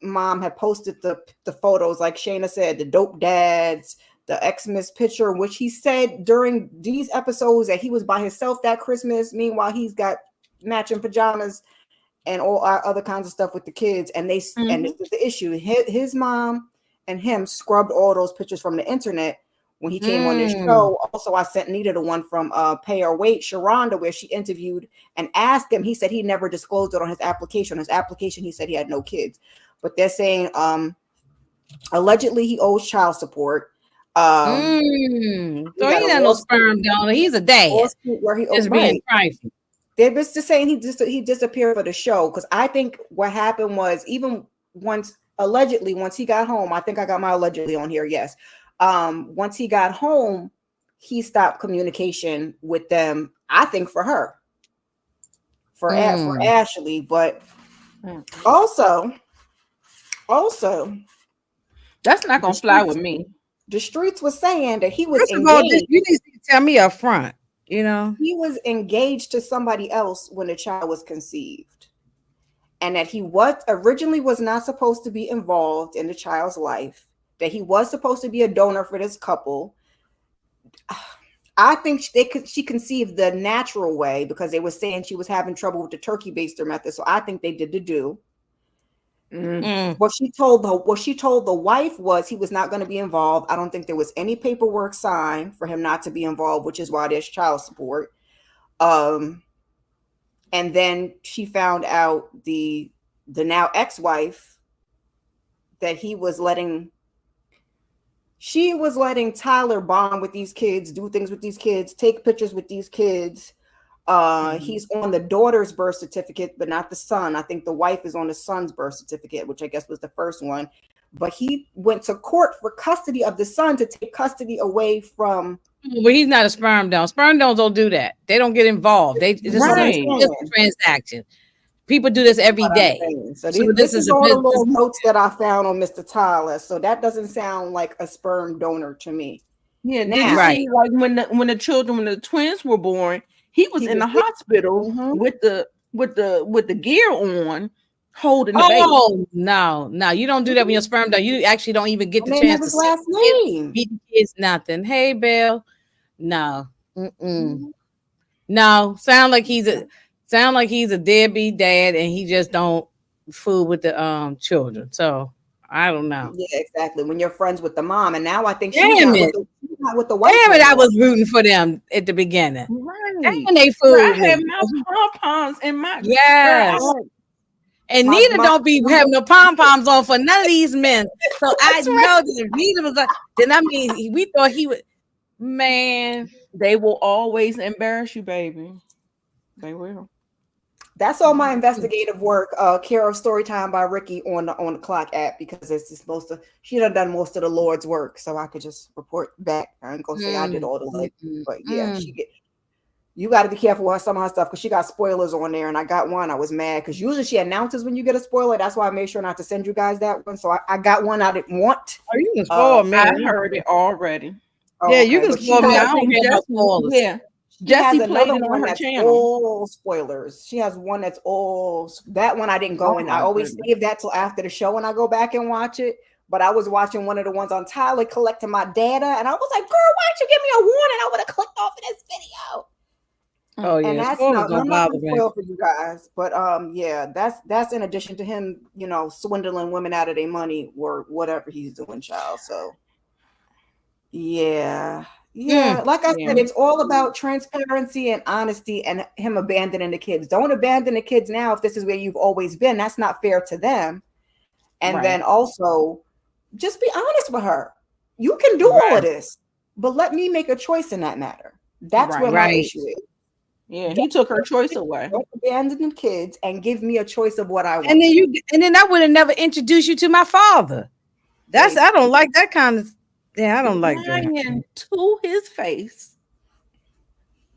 mom had posted the photos, like Shayna said, the dope dads, the Xmas picture, which he said during these episodes that he was by himself that Christmas. Meanwhile, he's got matching pajamas and all our other kinds of stuff with the kids. And and this is the issue. His mom and him scrubbed all those pictures from the internet when he came on this show. Also, I sent Nita the one from Pay or Wait, Sharonda, where she interviewed and asked him. He said he never disclosed it on his application. On his application, he said he had no kids. But they're saying allegedly he owes child support. So he's not no sperm donor. He's a dad. Where he is being private. They're just saying he disappeared for the show, because I think what happened was, even once he got home, I think I got my allegedly on here. Yes. Once he got home, he stopped communication with them. I think for her, for Ashley, but also, that's not gonna fly with me. The streets was saying that he was engaged. You need to tell me up front. You know, he was engaged to somebody else when the child was conceived, and that he originally was not supposed to be involved in the child's life. That he was supposed to be a donor for this couple. I think she conceived the natural way because they were saying she was having trouble with the turkey baster method. So I think they did the do. What she told the wife was he was not going to be involved. I don't think there was any paperwork signed for him not to be involved, which is why there's child support. And then she found out the now ex-wife that she was letting Tyler bond with these kids, do things with these kids, take pictures with these kids. He's on the daughter's birth certificate, but not the son. I think the wife is on the son's birth certificate, which I guess was the first one. But he went to court for custody of the son to take custody away from. Well, he's not a sperm donor. Sperm donors don't do that. They don't get involved. This is a transaction. People do this every day. So this is all the little notes that I found on Mr. Tyler. So that doesn't sound like a sperm donor to me. Yeah, did you see, like when the twins were born, he was in the hospital with the gear on, holding the baby. Oh no, you don't do that when you're sperm donor. You actually don't even get the chance to last name. Meet the kids. Nothing. Hey, Bill. No. No. Sound like he's a deadbeat dad, and he just don't fool with the children. So I don't know. Yeah, exactly. When you're friends with the mom, and now I think she's not with the wife. Damn it! I was rooting for them at the beginning. Right. And they fooled I me. had my pom-poms and my And Nita don't be having no pom-poms on for none of these men. So I know that if Nita was like, then I mean, we thought he would. Man, they will always embarrass you, baby. They will. That's all my investigative work. Care of Storytime by Ricky on the Clock app, because she done most of the Lord's work, so I could just report back. I ain't gonna say I did all the work, but yeah, you got to be careful with some of her stuff because she got spoilers on there, and I got one. I was mad because usually she announces when you get a spoiler. That's why I made sure not to send you guys that one. So I got one I didn't want. Are you gonna spoil me? I heard it already. Yeah, you can spoil me. I don't care about spoilers. Yeah. Jesse played it on her channel. All spoilers. She has one that's all that one I didn't go in. I always save that till after the show when I go back and watch it. But I was watching one of the ones on Tyler collecting my data, and I was like, "Girl, why didn't you give me a warning? I would have clicked off of this video." Oh yeah, and that's not gonna spoil for you guys. But yeah, that's in addition to him, swindling women out of their money or whatever he's doing, child. So yeah. Like I said, it's all about transparency and honesty and him abandoning the kids. Don't abandon the kids now if this is where you've always been. That's not fair to them. And then also just be honest with her. You can do all of this, but let me make a choice in that matter. That's where my issue is. Yeah, he took her choice away. Don't abandon the kids and give me a choice of what I want. And then I would have never introduced you to my father. I don't like that kind of. Yeah, I don't like that. To his face.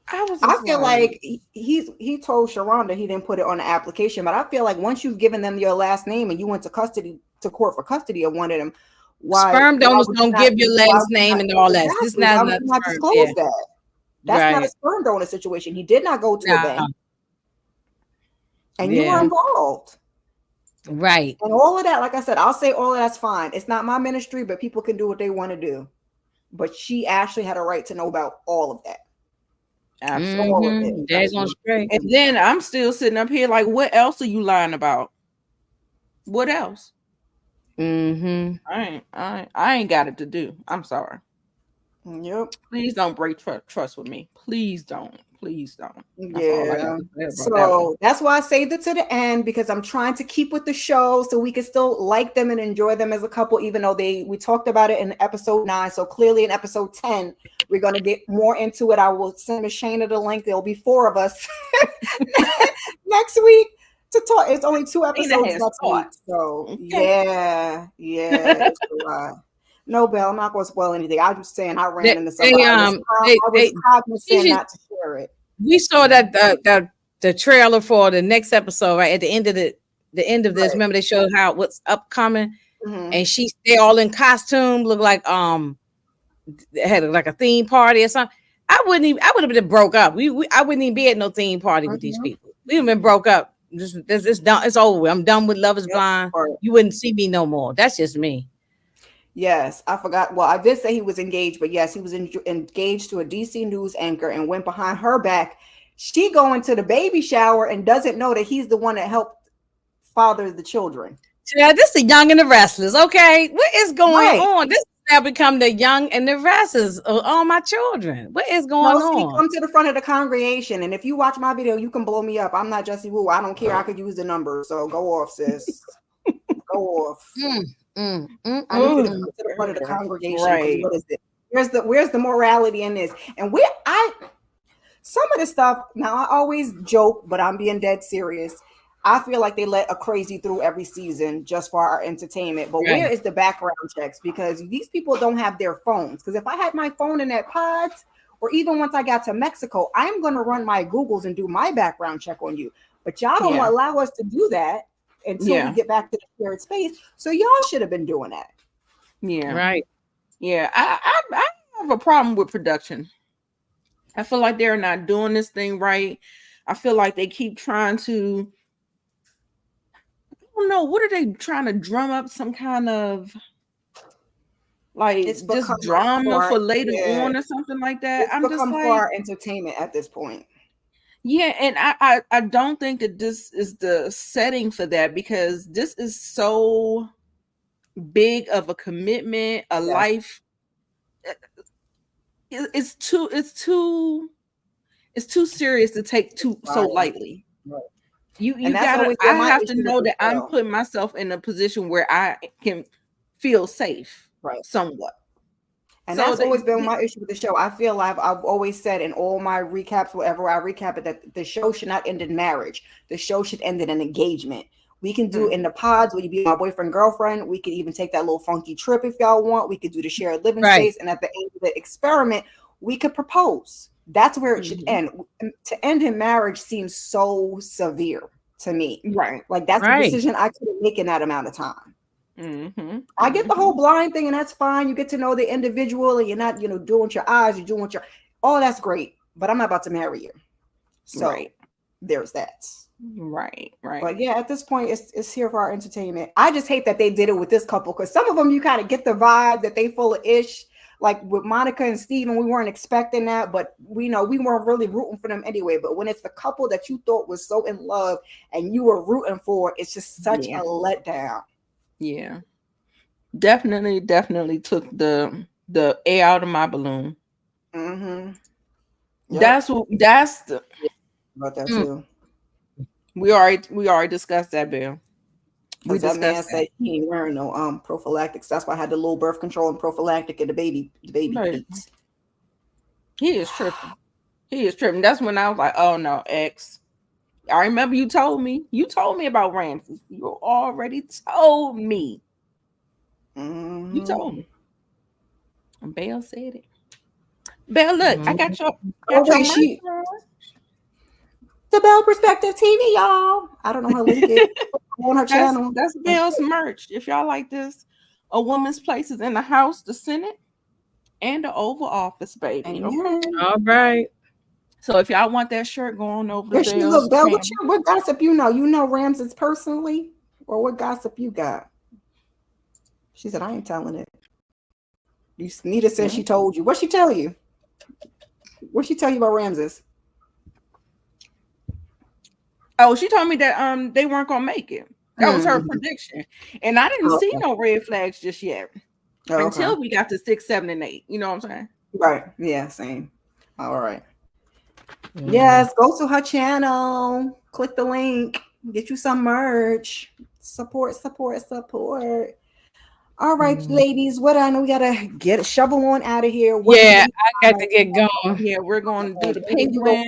I feel like he told Sharonda he didn't put it on the application, but I feel like once you've given them your last name and you went to court for custody of one of them, sperm donors don't give your last name and all that. This is not disclose that. That's not a sperm donor situation. He did not go to a bank, and you were involved. Right. And all of that, like I said, I'll say all of that's fine. It's not my ministry, but people can do what they want to do. But she actually had a right to know about all of that. Absolutely. And then I'm still sitting up here like, what else are you lying about? What else? I ain't got it to do. I'm sorry. Yep. Please don't break trust with me. Please don't. Yeah. So that's why I saved it to the end, because I'm trying to keep with the show so we can still like them and enjoy them as a couple, even though we talked about it in episode 9. So clearly in episode 10, we're going to get more into it. I will send Miss Shayna the link. There'll be 4 of us next week to talk. It's only 2 episodes next week. So yeah. It's No, Belle, I'm not going to spoil anything. I was saying I ran into something. I was cognizant not to share it. We saw that the trailer for the next episode, right at the end of the end of this. Right. Remember they showed what's upcoming, and they all in costume, look like they had like a theme party or something. I would have been broke up. I wouldn't even be at no theme party with these people. We would have been broke up. It's done. It's over. I'm done with Love Is Blind. Right. You wouldn't see me no more. That's just me. Yes, I forgot. Well, I did say he was engaged, but yes, he was engaged to a DC News anchor and went behind her back. She going to the baby shower and doesn't know that he's the one that helped father the children. Yeah, this is the Young and the Restless. Okay, what is going on? This now become the Young and the Restless. All my children. What is going on? Come to the front of the congregation, and if you watch my video, you can blow me up. I'm not Jessie Woo. I don't care. I could use the number. So go off, sis. Go off. I need you to come to the front of the congregation. Right. What is it? Where's the morality in this? And some of the stuff, now I always joke, but I'm being dead serious. I feel like they let a crazy through every season just for our entertainment. But where is the background checks? Because these people don't have their phones. Because if I had my phone in that pods, or even once I got to Mexico, I'm going to run my Googles and do my background check on you. But y'all don't allow us to do that until we get back to the shared space. So y'all should have been doing that. Yeah. Right. Yeah. I have a problem with production. I feel like they're not doing this thing right. I feel like they keep trying to, I don't know, what are they trying to drum up some kind of like it's just drama for later on or something like that? I'm just like, for our entertainment at this point. Yeah, and I don't think that this is the setting for that, because this is so big of a commitment, a life. It's too serious to take so lightly. Right. I have to know that I'm putting myself in a position where I can feel safe, somewhat. And that's always been my issue with the show. I feel like I've always said in all my recaps, wherever I recap it, that the show should not end in marriage. The show should end in an engagement. We can do in the pods where you be my boyfriend, girlfriend. We could even take that little funky trip if y'all want. We could do the shared living space. And at the end of the experiment, we could propose. That's where it should end. To end in marriage seems so severe to me. Right. Like that's a decision I couldn't make in that amount of time. I get the whole blind thing, and that's fine. You get to know the individual, and you're not, doing with your eyes, you're doing with all that's great. But I'm not about to marry you. So there's that. Right. But yeah, at this point, it's here for our entertainment. I just hate that they did it with this couple, because some of them you kind of get the vibe that they full of ish. Like with Monica and Steven, we weren't expecting that, but we weren't really rooting for them anyway. But when it's the couple that you thought was so in love and you were rooting for, it's just such a letdown. Yeah, definitely took the air out of my balloon. Yep. That's the about that too. We already discussed that, Bill. We discussed that. Said he ain't wearing no prophylactics. That's why I had the little birth control and prophylactic and the baby beats. He is tripping. That's when I was like, oh no, X. I remember you told me about Ramses. You already told me. You told me. And Belle said it. Belle, look, I got your the Belle Perspective TV, y'all. I don't know her link is on her channel. That's Belle's merch. If y'all like this, a woman's place is in the House, the Senate, and the Oval Office, baby. Okay. All right. So if y'all want that shirt, go on over to Belle. What gossip you know? You know Ramses personally? Or what gossip you got? She said, I ain't telling it. Nita said she told you. What'd she tell you? What'd she tell you about Ramses? Oh, she told me that they weren't gonna make it. That was her prediction. And I didn't see no red flags just yet. Until we got to 6, 7, and 8. You know what I'm saying? Right. Yeah, same. All right. Yes, go to her channel, click the link, get you some merch, support. All right, ladies, I know we gotta get a shovel on out of here. I got to get going. Yeah, we're going to do the penguin.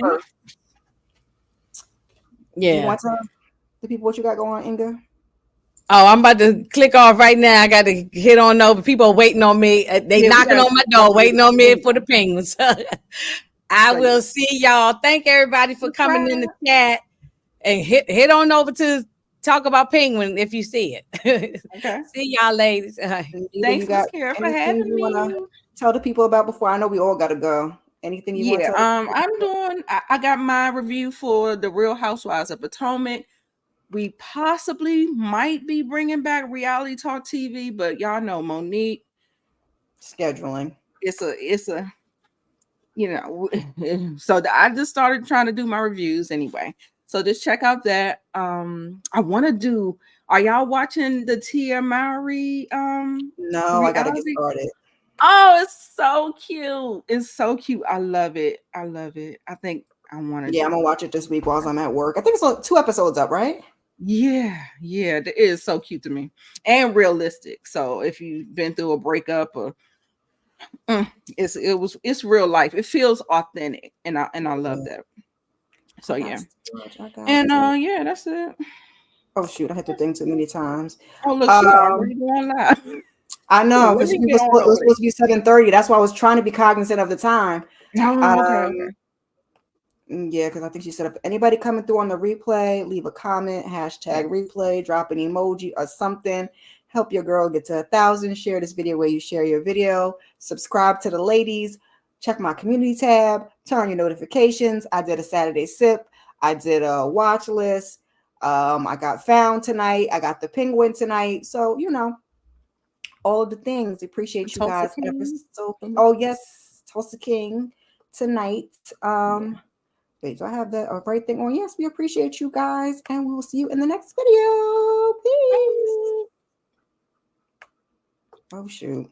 You want to tell the people what you got going on, Inga? Oh, I'm about to click off right now. I got to hit on over. People are waiting on me. They knocking on my door, waiting on me for the penguins. I will see y'all. Thank everybody for coming in the chat, and hit on over to talk about penguin if you see it. Okay. See y'all, ladies. Thanks, Kara, for having me. Tell the people about before. I know we all got to go. Anything you want to tell? I got my review for the Real Housewives of Potomac. We possibly might be bringing back Reality Talk TV, but y'all know Monique, Scheduling. It's a so I just started trying to do my reviews anyway. So just check out that. I want to do. Are y'all watching the Tia Mowry? No, I gotta get started. Oh, it's so cute. It's so cute. I love it. I love it. I think I want to. Yeah, I'm gonna watch it this week while I'm at work. I think it's 2 episodes up, right? Yeah, it is so cute to me and realistic. So if you've been through a breakup or it's real life. It feels authentic, and I love that. So yeah, and yeah, that's it. Oh shoot, I hit the thing too many times. Oh look, she already going live. I know because it was supposed to be 7:30. That's why I was trying to be cognizant of the time. Okay. Yeah, because I think she said if anybody coming through on the replay, leave a comment, #replay, drop an emoji or something. Help your girl get to 1,000. Share this video where you share your video. Subscribe to the ladies. Check my community tab. Turn on your notifications. I did a Saturday sip. I did a watch list. I got found tonight. I got the penguin tonight. So, all of the things. Appreciate you guys. Oh, yes. Tulsa King tonight. Wait, do I have the right thing on? Yes, we appreciate you guys. And we will see you in the next video. Peace. Oh, shoot.